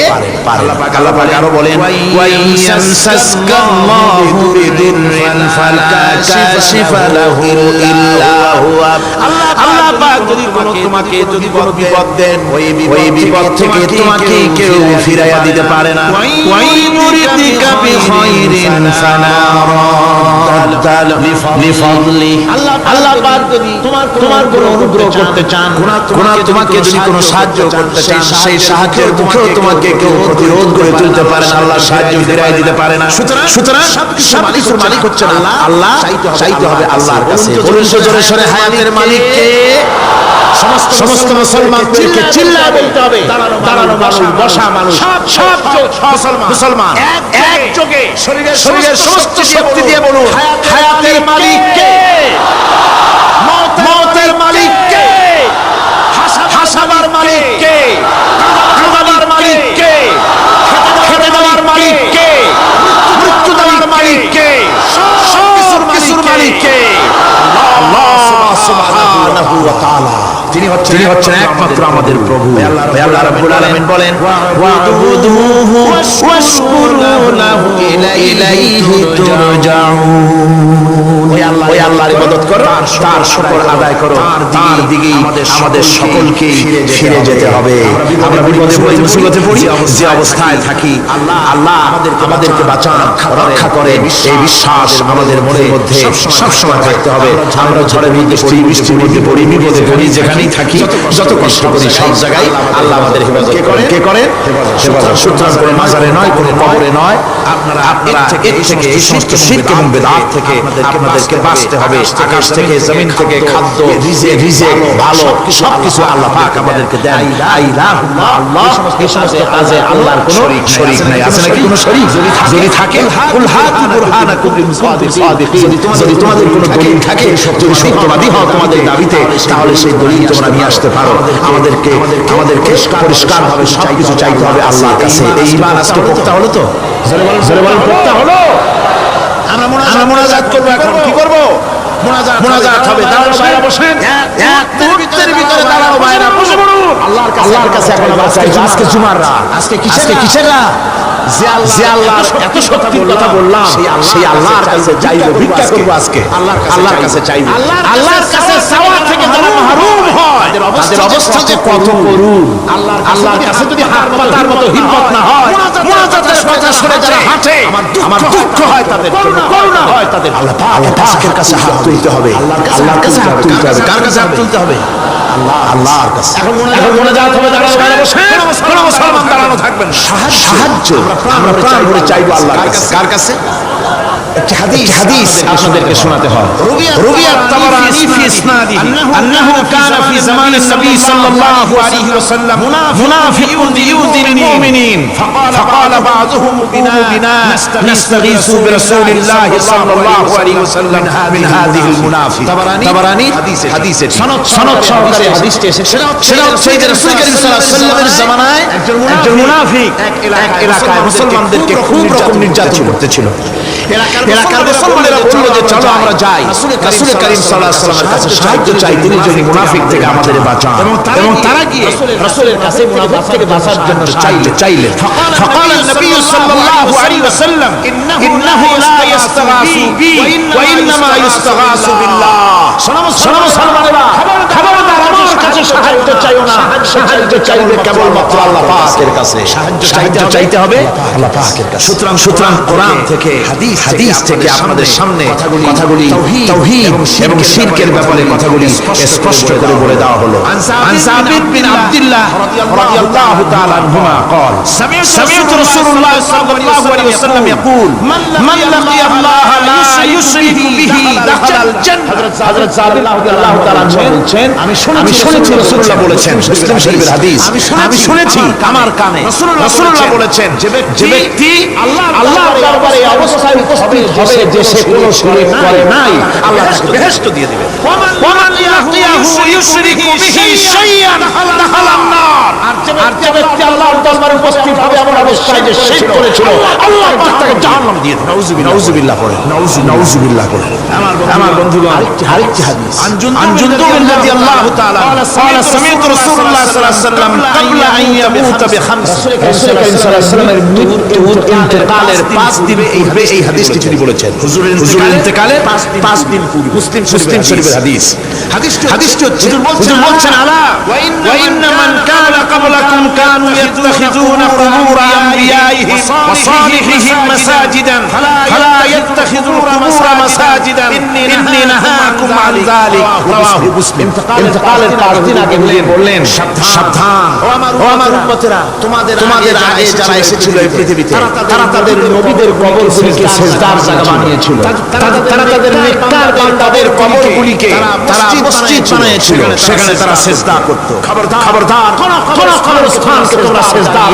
পারে আল্লাহ পাক আরো বলেন ওয়া ইয়ানসাসকাল্লাহু বিদুররিন ফালা কাশিফা লাহু ইল্লা হুয়া আল্লাহ পাক যদি তোমাকে কোনো বিপদ দেন ওই বিপদ থেকে তোমাকে কেউ ফিরাইয়া দিতে পারে না ওয়া ইউরিদিকা বিখাইরিন ফালা রাদ্দা লিফাদলি আল্লাহ পাক যদি তোমার কোনো অনুগ্রহ করতে চান তোমাকে যদি কোনো সাহায্য করতে চান সেই সাহায্যের মুখেও তোমাকে কেউ প্রতিরোধ করে তুলতে পারে না আল্লাহ সাহায্য ফিরাই দিতে পারে না সুতরাং সবকিছুর মালিক হচ্ছেন আল্লাহ চাইতে হবে আল্লাহর কাছে বলুন তো জোরে সোরে হায়াতের মালিক কে সমস্ত মুসলমানদেরকে চিল্লায় বলতে হবে দাঁড়ানো মানুষ বসা মানুষ সব মুসলমান একযোগে শরীরের সমস্ত শক্তি দিয়ে বলুন হায়াতের মালিক কে মওতের মালিক কে হাসাবার মালিক কে কাঁদাবার মালিক কে খেতে দেওয়ার মালিক কে মৃত্যু দেওয়ার মালিক কে সব কিছুর মালিক কে আল্লাহ সুবহানাহু ওয়া তাআলা তিনি হচ্ছেন একমাত্র আমাদের প্রভু আল্লাহ রাব্বুল আলামিন বলেন ওয়া'বুদুহু ওয়াশকুরু লাহু ইলাইহি তুরজাউন ওই আল্লাহর ইবাদত করো তার শুকর আদায় করো তার দিকেই আমাদের সকলকে ফিরে যেতে হবে আমরা বিপদে পড়ি মুসিবতে পড়ি যে অবস্থায় থাকি আল্লাহ আমাদেরকে বাঁচান রক্ষা করে এই বিশ্বাস আমাদের মনের মধ্যে সব সময় থাকতে হবে আমরা ঝড়ের মধ্যে পড়ি বৃষ্টির মধ্যে পড়ি বিপদে পড়ি যেখানেই থাকি যত কষ্ট করি সব জায়গায় আল্লাহ আমাদের হেফাজত কে করে সুতরাং কোনো মাজারে নয় কোনো কবরে নয় আপনারা এর থেকে এই সমস্ত শিরক এবং বিদআত থেকে আপনাদেরকে বাঁচতে হবে আকাশ থেকে জমিন থেকে খাদ্য রিজিক ভালো সবকিছু আল্লাহ পাক আমাদেরকে দেন ইলাহুল্লাহ আল্লাহ এই সমস্ত কাজে আল্লাহর কোনো শরীক নাই আছে নাকি কোনো শরীক যদি থাকে কুল হাতু বুরহানাকুম ইন কুনতুম সাদিকিন যদি তোমাদের কোনো দলিল থাকে যদি সত্যবাদী হও তোমাদের দাবিতে তাহলে সেই দলিল তোমরা নিয়ে আসতে পারো আমাদেরকে পরিষ্কারভাবে সবকিছু চাইতে হবে আল্লাহর কাছে এই ঈমান আজকে পোক্তা হলো তো জোরে বলেন পোক্তা হলো আমরা মুনাজাত করব এখন কি করব মুনাজাত হবে দাঁড়ানো বাইরে বসেন এক মুহূর্তের ভিতরে দাঁড়ানো বাইরে বসে পড়ুন আল্লাহর কাছে এখন আমরা চাইবো আজকে জুমার রাত আজকে কিসের রাত যে আল্লাহ এত সত্যি কথা বললাম সেই আল্লাহর কাছে চাইবো ভিক্ষা করব আজকে আল্লাহর কাছে চাইবো আল্লাহর কাছে চাওয়া থেকে যারা মাহরুম হয় তাদের অবস্থা যে কত করুণ আল্লাহর কাছে যদি হাত পাতার মতো হিম্মত না হয় মুনাজাতের কথা শুনে যারা হাঁটে আমার দুঃখ হয় তাদের করুণা হয় তাদের আল্লাহ পাকের কাছে হাত তুলতে হবে আল্লাহর কাছে হাত তুলতে হবে কার কাছে হাত তুলতে হবে আল্লাহর কাছে এখন মুনাজাত হবে দাঁড়ানো বাইরে বসে কোন মুসলমান দাঁড়ানো থাকবেন সাহায্য আমরা প্রাণ ভরে চাইবো আল্লাহর কাছে কার কাছে একটি হাদিস আপনাদেরকে শোনাতে হয় রুবিয়া তাবারানী ফি ইসনাদিহি আন্নাহু কানা ফি জামানিন নবী সাল্লাল্লাহু আলাইহি ওয়াসাল্লাম মুনাফিকুন ইউযিল মুমিনিন ফাকালা বাযুহুম বিনা নাস্তাগীসু বিরাসূলিল্লাহি সাল্লাল্লাহু আলাইহি ওয়াসাল্লাম মিন হাযিহিল মুনাফিক তাবারানী হাদিসে সনদ সহকারে হাদিসটি এসেছে সেটা হচ্ছে যে রাসূল করিম সাল্লাল্লাহু আলাইহি ওয়াসাল্লামের জামানায় একজন মুনাফিক এক এলাকায় মুসলমানদেরকে খুব রকম নির্যাতন করতেছিল এলাকার মুসলমানেরা বলল যে চলো আমরা যাই রাসূল করিম সাল্লাল্লাহু আলাইহি ওয়াসাল্লামের কাছে সাহায্য চাই তিনি যদি মুনাফিক থেকে আমাদের বাঁচান এবং তারা গিয়ে রাসূলের কাছে মুনাফিক থেকে বাঁচার জন্য চাইলেন فقال النبي صلى الله عليه وسلم انه لا يستغاث بي وانما يستغاث بالله শোনো মুসলমানেরা খবরদার আমার কাছে সাহায্য চাইও না, সাহায্য চাইবে কেবলমাত্র আল্লাহ পাকের কাছে। সাহায্য চাইতে হবে আল্লাহ পাকের কাছে। সুতরাং কোরআন থেকে হাদিস থেকে আপনাদের সামনে কথাগুলি তাওহীদ এবং শিরকের ব্যাপারে কথাগুলি স্পষ্ট করে বলে দেওয়া হলো। আন সাবিত বিন আব্দুল্লাহ রাদিয়াল্লাহু তাআলা আনহুমা قال سمعت رسول الله صلى الله عليه وسلم يقول من لقي الله لا يشرك به دخل الجنة। হযরত সাবিত রাদিয়াল্লাহু তাআলা বলেন, আমি শুনেছি রাসূলুল্লাহ বলেছেন, মুসলিম শরীফের হাদিস, আমি শুনেছি আমার কানে রাসূলুল্লাহ বলেছেন, যে ব্যক্তি আল্লাহর দরবারে এই অবস্থায় উপস্থিত হবে যে সে কোনো শিরক করে নাই, আল্লাহ তাকে বেহেশত দিয়ে দিবেন। ওয়ামান ইয়াকিয়াহু ইউশরিকু বিহি শাইআন দাখালান নার। আর যে ব্যক্তি আল্লাহর দরবারে উপস্থিত হবে এমন অবস্থায় যে শিরক করেছিল, আল্লাহ পাক তাকে জাহান্নাম দিয়ে দিবেন। নাউযুবিল্লাহ পড়েন, নাউযুবিল্লাহ পড়েন। আমার বন্ধুগণ, আরেকটি হাদিস আন জুনদুব রাদিয়াল্লাহু তাআলা قال سمعت رسول الله صلى الله عليه وسلم قبل ان يموت بخمس। রাসূল করিম সাল্লাল্লাহু আলাইহি ওয়াসাল্লামের মৃত্যুর ইন্তেকালের 5 দিন এই হাদিসটি তিনি বলেছেন। হুজুরের ইন্তেকালের 5 দিন পূর্বে। মুসলিম শরীফের হাদিস। হাদিসটি হচ্ছে, হুজুর বলছেন, আলা ওয়া ইন্না মান কানা ক্বাবলাকুম কানু ইয়াত্তাখিযুনা কুবুর আনবিয়াইহিম ওয়া সালিহিহিম মাসাজিদান ফালা ইয়াত্তাখিযু কুবুর মাসাজিদান ইন্নী নাহাকুম আন যালিক। রাওয়াহু মুসলিম। ইন্তেকালের 5 দিন আগে বললেন, সাবধান ও আমার উম্মতেরা, তোমাদের আগে যারা এসেছিল এই পৃথিবীতে, তারা তাদের নবীদের কবরগুলিকে সিজদার জায়গা বানিয়েছিল। তারা তাদের নেককার বান্দাদের কবরগুলিকে তারা মসজিদ বানিয়েছিল, সেখানে তারা সিজদা করত। খবরদার কোন কবরস্থানকে তোমরা সিজদার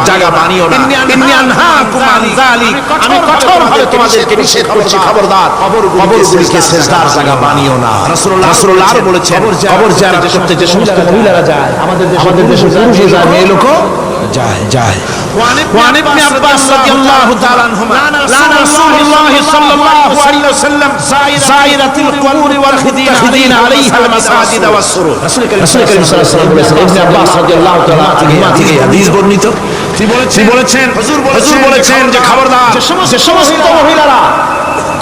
জায়গা বানিও না। ইন্নী আনহাকুম আন যালিক। আমি কঠোরভাবে তোমাদেরকে নিষেধ করছি, খবরদার কবরগুলিকে সিজদার জায়গা বানিও না। রাসূলুল্লাহ আরো বলেছেন, কবর জিয়ারত করতে যে সমস্ত মহিলারা যায়, আমাদের দেশে পুরুষও যায়, মেয়ে লোকও যায়। وعن ابن عباس رضي الله تعالى عنهما لعن رسول الله صلى الله عليه وسلم زائرة القبور والمتخذين عليها المساجد والسرور। রাসূল করিম সাল্লাল্লাহু আলাইহি ওয়াসাল্লাম বলেছেন, ইবনে আব্বাস রাদিয়াল্লাহু তাআলা আনহুমা থেকে হাদিস বর্ণিত, তিনি বলেছেন, হুজুর বলেছেন যে খবরদার যে সমস্ত মহিলারা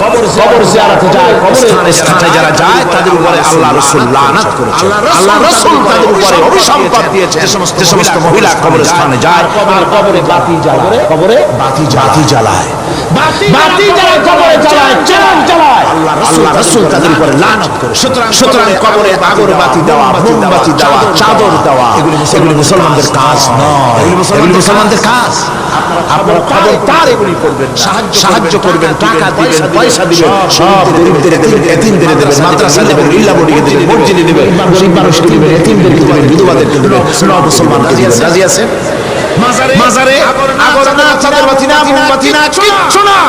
কবর জিয়ারতে যায়, কবরস্থানে যারা যায়, তাদের উপরে আল্লাহ রাসূল লানাত করেছেন। আল্লাহ রাসূল তাদের উপরে অভিশাপ দিয়েছেন। যে সমস্ত মহিলা কবরস্থানে যায়, কবরে বাতি জ্বালায়, কবরে বাতি জ্বালায়, বাতি যারা কবরে জ্বালায়, চিরাগ জ্বালায়, আল্লাহ রাসূল তাদের উপরে লানাত করেছেন। সুতরাং কবরে আগরবাতি দেওয়া, মোমবাতি দেওয়া, চাদর দেওয়া, এগুলি মুসলমানদের কাজ নয়, এগুলি মুসলমানদের কাজ। আপনারা খবরদার এগুলি করবেন, সাহায্য করবেন, টাকা দিবেন, পয়সা দিবেন, সব গরিবদের দিবেন, এতিমদের দিবেন, মাদ্রাসা দিবেন, ইল্লা বোর্ডকে দিবেন, মসজিদে দিবেন, গরিব মানুষকে দিবেন, এতিমদেরকে দিবেন, বিধবাদেরকে দিবেন, সব মুসলমানকে দিবেন। রাজি আছেন? মাজারে আগর না, চাদর বাতি না, মোমবাতি না, কিচ্ছু না।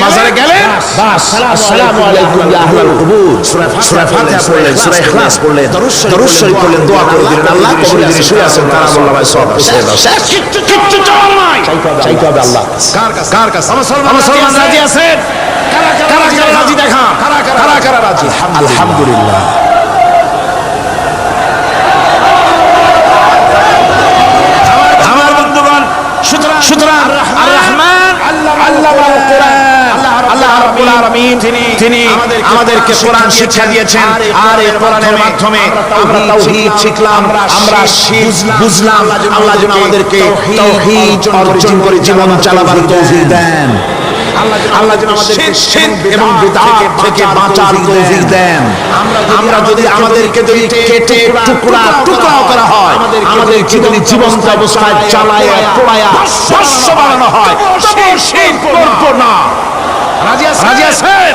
মাজারে গেলে বাস আসসালামু আলাইকুম ইয়া আহলাল কুবুর, সূরা ফাতিহা পড়লেন, সূরা ইখলাস পড়লেন, দরুদ শরীফ পড়লেন, দোয়া করে দিলেন, আল্লাহ কবরে যিনি শুয়ে আছেন তারা বলল ভাই সব শেষ, কিচ্ছু চাওয়ার নাই, চাইতে হবে আল্লাহ। কার কাছে? মুসলমান রাজি আছেন? কারা রাজি দেখা, কারা রাজি? আলহামদুলিল্লাহ। সুতরাং আর রহমান আল্লাহ রাব্বুল আলামিন তিনি আমাদেরকে কোরআন শিক্ষা দিয়েছেন, আর এই কোরআনের মাধ্যমে আমরা তাওহীদ শিখলাম, আমরা বুঝলাম। আল্লাহ যেন আমাদেরকে তাওহীদ অর্জন করে জীবন চালাবার তৌফিক দেন। আল্লাহ যেন আমাদেরকে শিরক এবং বিদআত থেকে বাঁচার তৌফিক দেন। আমরা যদি আমাদেরকে কেটে টুকরা করা হয়, আমাদেরকে যদি জীবন্ত অবস্থায় চালায় পোড়ায়া ভস্ম বানানো হয়, তবে শিরক করব না। রাজি আছেন?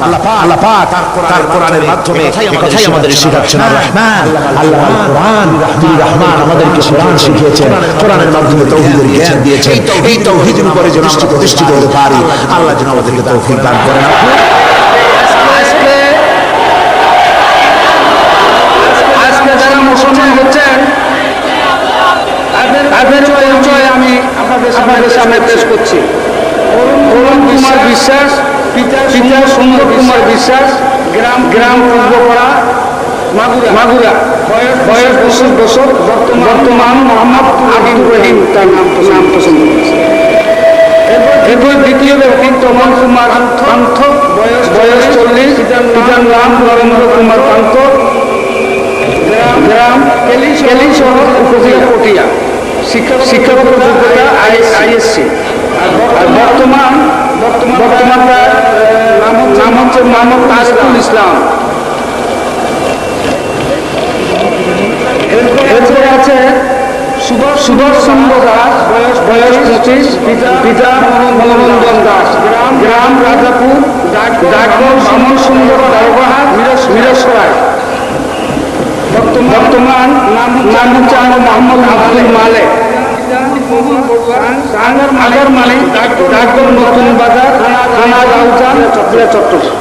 আল্লাহ পাক তার কোরআনের মাধ্যমে কথাই আমাদের শিখাচ্ছেন। রহমান আল্লাহ কোরআন, তিনি রহমান, আমাদেরকে কোরআন শিখিয়েছেন, কোরআনের মাধ্যমে তাওহীদের জ্ঞান দিয়েছেন। এই তাওহীদের উপরে যেন আমরা প্রতিষ্ঠিত হতে পারি, আল্লাহ যেন আমাদেরকে তৌফিক দান করেন। আজকে যারা মুসলমান হচ্ছেন, তাদের পরিচয় আমি আপনাদের সামনে পেশ করছি। অরুণ কুমার বিশ্বাস, পিতা সুন্দর কুমার বিশ্বাস, গ্রাম পূর্বপাড়া, মাগুরা, বয়স 20 বছর, বর্তমান মোহাম্মদ আবিদ রহিম তার নাম পছন্দ করেছে। এরপর দ্বিতীয় ব্যক্তি তমন কুমার পান্থ, বয়স 40, পিতার নাম নরেন্দ্র কুমার পান্থ, গ্রাম কেলিশহর উপজেলা পটিয়া, শিক্ষাগত যোগ্যতা আইএসসি। আর বর্তমান তার নাম হচ্ছে মোহাম্মদ তাজুল ইসলাম। এরপরে আছে সুভাষ চন্দ্র দাস, বয়স 25, পিতা মনোরঞ্জন দাস, গ্রাম রাজাপুর, ডাকঘর বামন সুন্দর দারোগাহাট, মিরসরাই। বর্তমান নাম হচ্ছে মোহাম্মদ আব্দুল মালেক, আগার মালিক, ডাকঘর নতুন বাজার, থানা রাউজান, চট্টগ্রাম।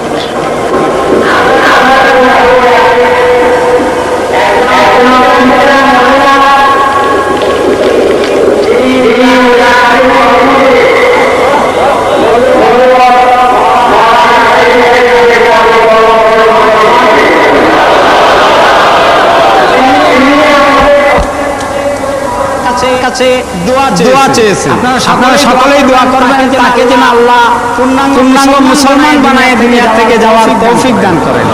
কাছে দোয়া চেয়েছেন। আপনারা সকলেই দোয়া করবেন তাকে যেন আল্লাহ পূর্ণাঙ্গ মুসলমান বানায় দুনিয়া থেকে যাওয়ার তৌফিক দান করেন।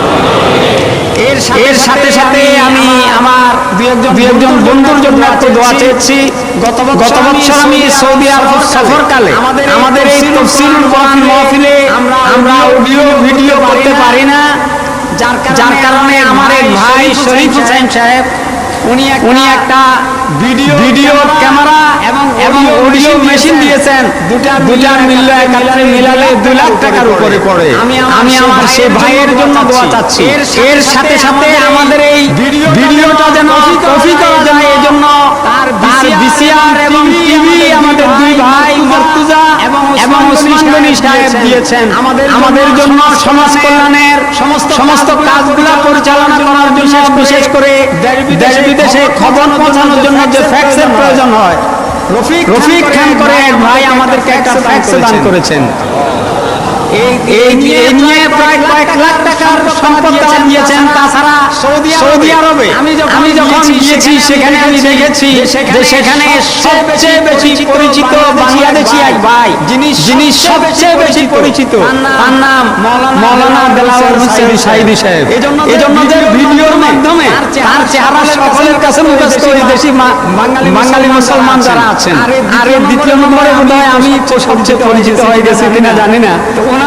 এর সাথে সাথে আমি আমার দুই একজন বন্ধুর জন্য একটু দোয়া চেয়েছি। গত বছর আমি সৌদি আরব সফরকালে আমাদের এই তাফসীরুল কোরআন মাহফিলে আমরা অডিও ভিডিও করতে পারি না, যার কারণে আমার এক ভাই শরীফ হোসেন সাহেব উনি একটা ভিডিও ক্যামেরা এবং অডিও মেশিন দিয়েছেন। দুটা মিললে একাত্রে মিলালে 2 লাখ টাকার উপরে পড়ে। আমি আমার সেই ভাইয়ের জন্য দোয়া চাচ্ছি। এর সাথে সাথে আমাদের এই ভিডিওটা যেন কপি করা যায়, এই জন্য তার ভিসিআর এবং টিভি আমাদের 2 ভাই মর্তুজা এবং ওসমান গনি সাহেব দিয়েছেন আমাদের জন্য সমাজ কল্যাণের সমস্ত কাজগুলো পরিচালনা করার জন্য, বিশেষ করে দেশ বিদেশে খবর পৌঁছানোর জন্য যে ফ্যাক্সের প্রয়োজন হয়। রফিক খান করে এক ভাই আমাদেরকে একটা ফ্যাক্স দান করেছেন। এই নিয়ে প্রায় কয়েক লাখ টাকার সম্পদ দিয়েছেন। তাছাড়া সৌদি আরবে আমি যখন গিয়েছি সেখানে আমি দেখেছি যে সেখানে সবচেয়ে বেশি পরিচিত বাংলাদেশি এক ভাই যিনি সবচেয়ে বেশি পরিচিত, তার নাম মাওলানা দেলাওয়ার হোসেন সাইদি সাহেব। এজন্য যে ভিডিওর মাধ্যমে তার চেহারা সকলের কাছে মুখস্থ, এই দেশি বাঙালি মুসলমান যারা আছেন। আর দ্বিতীয় নম্বরে বোধহয় আমি সবচেয়ে পরিচিত হয়ে গেছি কিনা জানি না।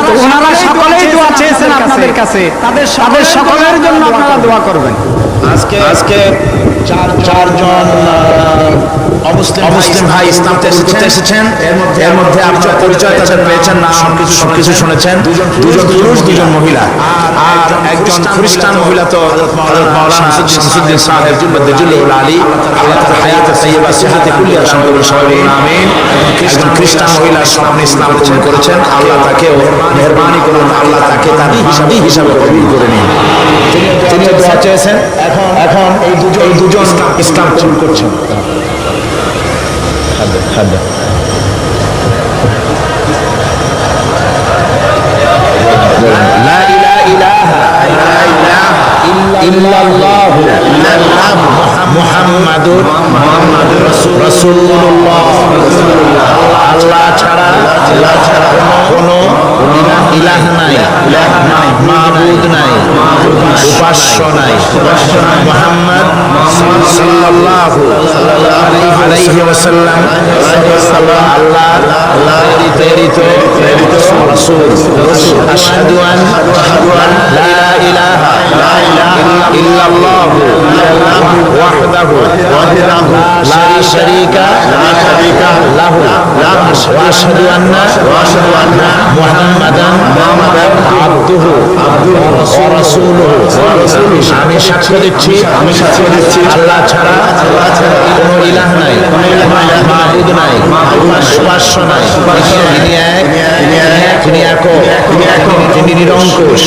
তো ওনারা সকলেই দোয়া চেয়েছেন আপনাদের কাছে, তাদের সকলের জন্য আপনারা দোয়া করবেন। আজকে চারজন অমুসলিম ভাই ইসলাম করতে এসেছেন। এর মধ্যে আপনার পরিচয় তাদের পেয়েছেন, নাম কিছু শুনেছেন। 2জন পুরুষ, 2জন মহিলা, আর একজন খ্রিস্টান মহিলা তো মাওলানা শামসুদ্দিন সাহেব বদ্দুল আলী। আল্লাহ তার হায়াতে তাইয়্যিবা সিহাতে কুল্লিয়া সম্পর্কে সবাই বলুন আমিন। একজন খ্রিস্টান মহিলার স্বপ্নে ইসলাম কবুল করেছেন। আল্লাহ তাকেও মেহেরবানি করুন, আল্লাহ তাকে তার হিসাবে কবুল করে নিন। তিনিও দোয়া চেয়েছেন। এখন এই দুজন ইসলাম কবুল করছেন। লা ইলাহা ইল্লাল্লাহু মুহাম্মাদুর রাসূলুল্লাহ। আল্লাহ ছাড়া কোনো ইলাহ নাই, মাবুদ নাই, উপাস্য নাই। মুহাম্মদ সাল্লাল্লাহু আলাইহি ওয়াসাল্লাম আল্লাহ প্রেরিত রাসূল। আশহাদু আন লা ইলাহা ইল্লাল্লাহু ওয়াহদাহু লা শারীকা লাহু ওয়া আশহাদু আন্না মুহাম্মাদান আবদুহু ওয়া রাসূলুহু। আমি সাক্ষ্য দিচ্ছি আল্লাহ ছাড়া কোনো ইলাহ নাই, মাবুদ নাই, উপাস্য নাই। তিনি এক, তিনি একক, তিনি নিরঙ্কুশ,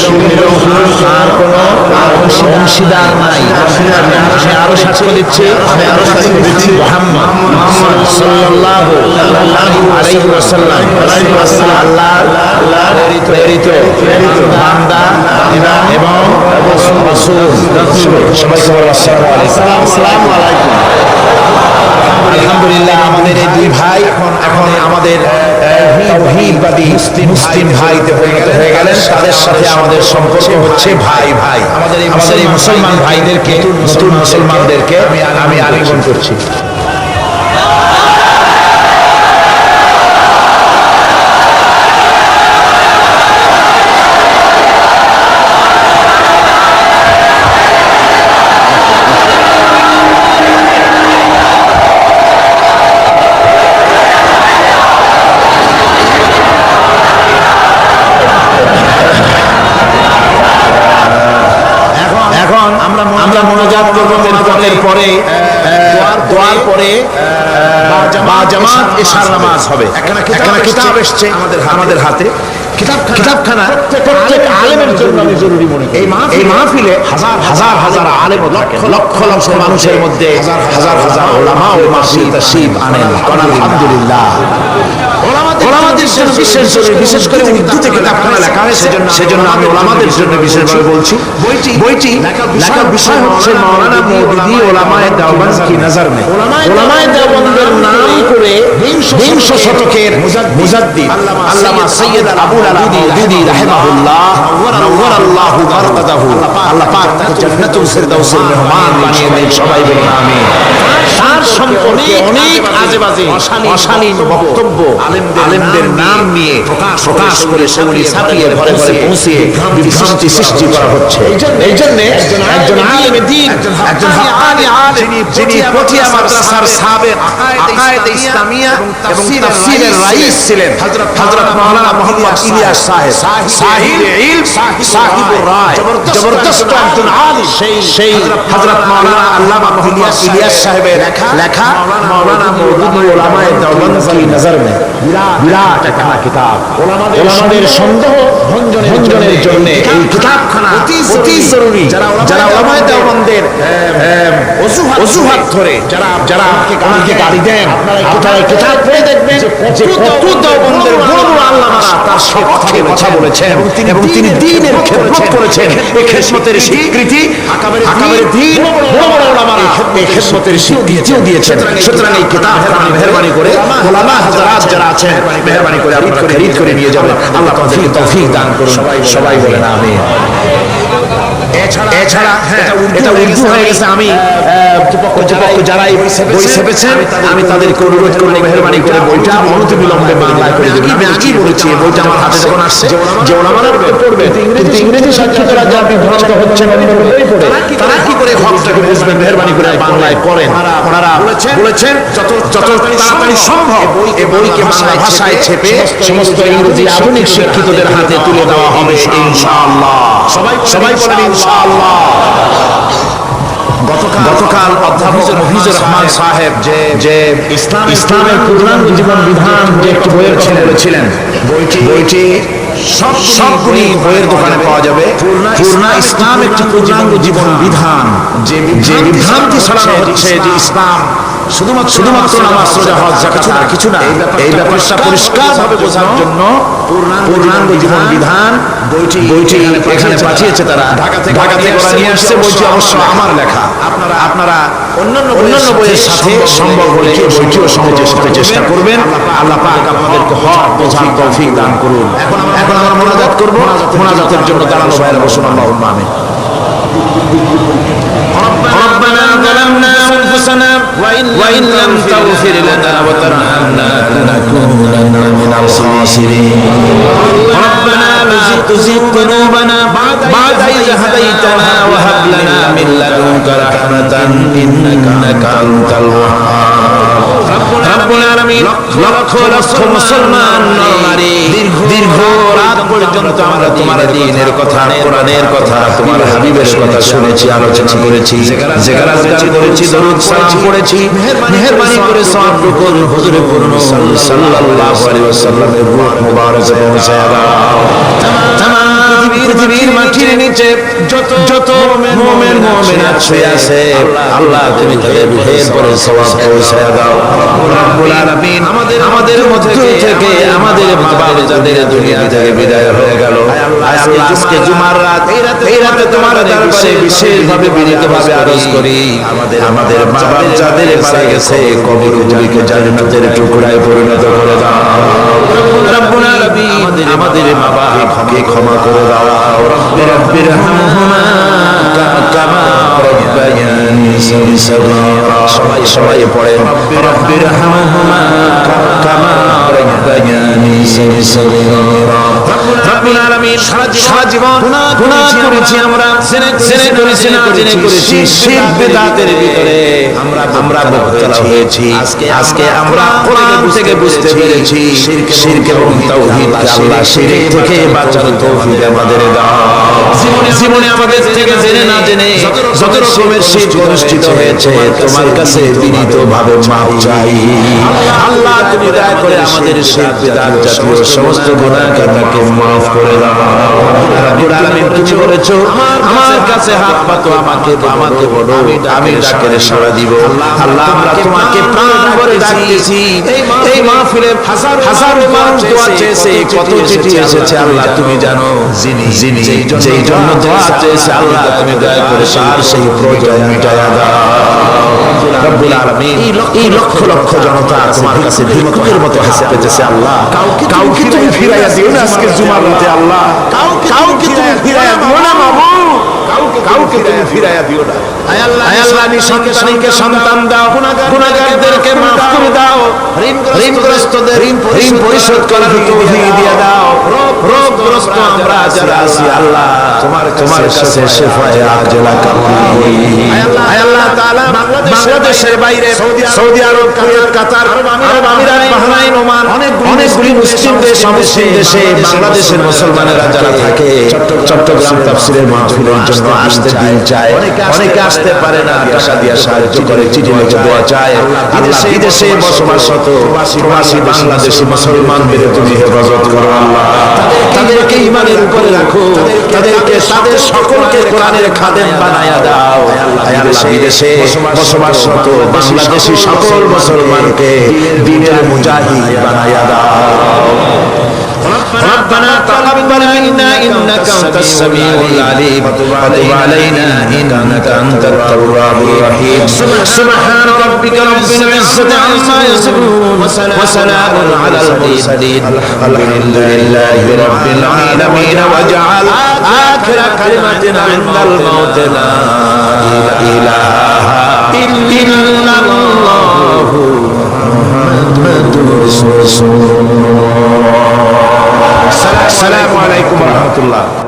আর কোনো অংশীদার নাই। আমি আরো সাক্ষ্য দিচ্ছি মুহাম্মদ সাল্লাল্লাহু আলাইহি ওয়াসাল্লাম আল্লাহ প্রেরিত বান্দা এবং রাসূল। সবাইকে আসসালামু আলাইকুম। আলহামদুলিল্লাহ। এই দুই ভাই এখন আমাদের তাওহীদবাদী মুসলিম ভাইতে পরিণত হয়ে গেলেন। তাদের সাথে আমাদের সম্পর্ক হচ্ছে ভাই ভাই। আমাদের এই মুসলমান ভাইদেরকে, নতুন মুসলমানদেরকে আমি আলিঙ্গন করছি। আমরা মোনাজাত করব, মোনাজাতের পরে দোয়ার পরে বা জামাত এশার নামাজ হবে। একখানা কিতাব এসেছে আমাদের হাতে। কিতাবখানা প্রত্যেক আলেমের জন্য আমি জরুরি মনে করি। এই মাহফিলে হাজার হাজার আলেম, লক্ষ লক্ষ মানুষের মধ্যে হাজার হাজার উলামা ও মাহফিল তাশরীফ আনেন। আলহামদুলিল্লাহ। ওলামাদের জন্য বিশেষ করে উর্দুতে কিতাবখানা লেখা হয়েছে, সেজন্য আমি ওলামাদের জন্য বিশেষভাবে বলছি। বইটি লেখার বিষয় হচ্ছে মাওলানা মওদুদী ওলামায়ে দেওবন্দ কি নজর মে। ওলামায়ে দেওবন্দের নাম করে বিংশ শতকের মুজাদ্দিদ আল্লামা সৈয়দ আবুল আলা মওদুদী রাহিমাহুল্লাহ নওয়ারাল্লাহু মারকাদাহু, আল্লাহ পাক তাকে জান্নাতুল ফিরদাউসের মেহমান বানিয়ে দেন। সবাই বলুন আমিন। তার সম্পর্কে অনেক আজেবাজে অশালীন বক্তব্য আলেমদের নাম নিয়ে প্রকাশ করে সেগুলি ছাপিয়ে ঘরে ঘরে পৌঁছিয়ে বিভ্রান্তি সৃষ্টি করা হচ্ছে। এই জন্য একজন আলেম দ্বীন, একজন হাক্কানি আলেম, যিনি পটিয়া মাদ্রাসার সাবেক আকায়েদ ইসলামিয়া এবং তাফসীরের রাইস ছিলেন, হযরত মাওলানা মুহাম্মদ ইলিয়াস সাহেব, সাহিবে ইলম, সাহিবুর রায়, জবরদস্ত একজন আলেম, সেই হযরত মাওলানা আল্লামা মুহাম্মদ ইলিয়াস সাহেবের লেখা মাওলানা মওদুদী ওলামায়ে দেওবন্দ কি নজর মে বিরাট একটা কিতাব। ওলামাদের সন্দেহ ভঞ্জনের জন্য এই কিতাবখানা অতি জরুরি। যারা ওলামায়ে দেওবন্দের অজুহাত ধরে যারা ওনাকে গালি দেন, আপনারা এই কিতাব পড়ে দেখবেন যে কত দেওবন্দের বড় বড় আল্লামারা তার সপক্ষে কথা বলেছেন এবং তিনি দ্বীনের খেদমত করেছেন। এই খেদমতের স্বীকৃতি আকাবের দ্বীন বড় বড় ওলামারা এই খেদমতের স্বীকৃতিও দিয়েছেন। সুতরাং এই কিতাবখানা মেহেরবানি করে ওলামা হাজারাত যারা আছেন মেহেরবানি করে আপনারা খরিদ করে নিয়ে যাবেন। আল্লাহ তৌফিক দান করুন। সবাই বলেন আমিন। এছাড়া এটা উর্দু হয়ে গেছে। আমি কর্তৃপক্ষ যারা এই বই ছেপেছেন আমি তাদেরকে অনুরোধ করব মেহেরবানি করে বইটা অনতিবিলম্বে বাংলায় করে দেবেন। আমি আগেই বলেছি বইটা আমার হাতে যখন আসছে যে ওলামারা পড়বে, কিন্তু ইংরেজি শিক্ষিতরা যা বিভ্রান্ত হচ্ছেন অন্য বই পড়ে, তারা কি করে হকটাকে বুঝবেন? মেহেরবানি করে বাংলায় করেন। ওনারা বলেছেন যত তাড়াতাড়ি সম্ভব এই বইকে বাংলা ভাষায় ছেপে সমস্ত ইংরেজি আধুনিক শিক্ষিতদের হাতে তুলে দেওয়া হবে ইনশাআল্লাহ। সবাই বলেন ইনশাআল্লাহ। গতকাল অধ্যাপক মফিজুর রহমান সাহেব যে ইসলামের পূর্ণাঙ্গ জীবন বিধান যে একটি বইয়ের কথা বলেছিলেন, বইটি সবগুলি বইয়ের দোকানে পাওয়া যাবে। পূর্ণ ইসলাম একটি পূর্ণাঙ্গ জীবন বিধান। যে বিভ্রান্তি ছড়ানো হচ্ছে যে ইসলাম শুধুমাত্র নামাজ, রোজা, হজ, যাকাত আর কিছু না, এই ব্যাপারটা পরিষ্কারভাবে বোঝার জন্য পূর্ণাঙ্গ জীবন বিধান বইটি এখানে পাঠিয়েছে তারা। ঢাকা থেকে ওরা নিয়ে আসছে। বইটি অবশ্য আমার লেখা। আপনারা অন্যান্য বইয়ের সাথে সম্ভব হলে বইটিও সংযোগ করতে চেষ্টা করবেন। আল্লাহ পাক আপনাদেরকে হক বোঝার তৌফিক দান করুন। এখন আমরা মোনাজাত করব। মোনাজাতের জন্য দাঁড়ানো ভাইরা বসুন। আল্লাহুম্মা আমিন। ربنا ظلمنا أنفسنا وإن لم تغفر لنا وترحمنا لنكونن من الخاسرين ربنا لا تزغ قلوبنا بعد إذ هديتنا وهب لنا من لدنك رحمة إنك أنت الوهاب রব্বুল আলামিন লক্ষ লক্ষ মুসলমান নারী দীর্ঘ রাত পর্যন্ত আমরা তোমার দ্বীনের কথা, কোরআনের কথা, তোমার হাবিবের কথা শুনেছি, আলোচনা করেছি, জিকির করেছি, দরুদ সালাম পড়েছি। মেহেরবানি করে সওয়াবটুকু হুজুরে পূর্ণ সাল্লাল্লাহু আলাইহি ওয়াসাল্লামের রূহ মুবারকে পৌঁছায়া দাও। পৃথিবীর মাটির নিচে যত মুমিন মুমিনাত শুয়ে আছে আল্লাহ তুমি তাদের রূহের পরে সওয়াব পৌঁছায় দাও রব্বুল আলামিন আমাদের মধ্য থেকে আমাদের মা বাবা যাদের দুনিয়া থেকে বিদায় হয়ে গেল আজকে জুমার রাত এই রাতে তোমার দরবারে বিশেষভাবে বিনীতভাবে আরজ করি আমাদের মা বাবা যাদের মারা গেছে কবরগুলিকে জান্নাতের টুকরায় পরিণত করে দাও রব্বুল আলামিন আমাদের মা বাবাকে ক্ষমা করে দাও রব্বির হামহুমা কামা রব্বায়ানি সগীরা সবাই পড়ে রব্বির হামহুমা কামা রব্বায়ানি সগীরা রব্বুল আলামিন সারা জীবন গুনাহ করেছি আমরা জেনে করেছি না জেনে করেছি শিরক বিদআতের ভিতরে আমরা মুবতলা হয়েছি আজকে আমরা কোরআন থেকে বুঝতে পেরেছি শিরক এবং তাওহীদকে আল্লাহ শিরক থেকে বাঁচার তৌফিক আমাদের দাও জীবনে আমাদের থেকে জেনে না জেনে যত রকমের শিরক অনুষ্ঠিত হয়েছে তোমার কাছে বিনীতভাবে মাফ চাই আল্লাহ তুমি দয়া করে আমাদের শিরক বিদআত জাতীয় সমস্ত গুনাহকে মাফ করে দাও রব্বুল আলামিন তুমি বলেছো আমার কাছে হাত পাতো আমাকে বলো আমি ডাকের সাড়া দিব আল্লাহ আমরা তোমাকে প্রাণ ভরে ডাকতেছি এই মাহফিলে হাজার মানুষ দোয়া চেয়েছে কত চিঠি এসেছে আল্লাহ তুমি জানো যিনি যেই জন্য দোয়া চেয়েছে আল্লাহ তুমি দয়া করে তার সেই প্রয়োজন মিটায়া দাও রব্বুল আলামিন এই লক্ষ লক্ষ জনতা তোমার কাছে ভিক্ষুকের মতো হাত পেতেছে আল্লাহ কাউকে তুমি ফিরাইয়া দিও না আজকে জুমার রাতে আল্লাহ কাউকে তুমি ফিরাইয়া দিও না মাবুদ কাউকে তুমি ফিরাইয়া দিও না আয় আল্লাহ নিঃসন্তানকে সন্তান দাও গুনাহগারদেরকে maaf করে দাও ঋণগ্রস্তদের ঋণ পরিশোধ করার তৌফিক দিয়ে দাও রোগগ্রস্ত আমরা যারা আছি আল্লাহ তোমার কাছে শিফায়ে আজলা কামনা আয় আল্লাহ তাআলা বাংলাদেশের বাইরে সৌদি আরব কুয়েত কাতার আরব আমিরাত বাহরাইন ওমান অনেকগুলি মুসলিম দেশে বাংলাদেশের মুসলমানেরা যারা থাকে চট্টগ্রাম তাফসীরের মাহফিলের জন্য আসতে দিন চায় অনেকে আসতে পারে না টাকা দিয়ে সাহায্য করে চিঠি লিখে দোয়া চায় আল্লাহ বিদেশে বসবাসরত প্রবাসী বাংলাদেশী মুসলমানদের তুমি হেফাজত করো আল্লাহ তাদেরকে ঈমানের উপরে রাখো তাদের সকলকে কোরআনের খাদেম বানায়া দাও আয় আল্লাহ বিদেশে বসবাসরত বাংলাদেশী সকল মুসলমানকে দ্বীনের মুজাহিদ বানায়া দাও ربنا تقبل منا إنك أنت السميع العليم وتب علينا إنك أنت التواب الرحيم سبحان ربك رب العزة عما يصفون وسلام على المرسلين الحمد لله رب العالمين واجعل آخر كلمة عند الموت لا إله إلا الله محمد رسول الله السلام عليكم ورحمة الله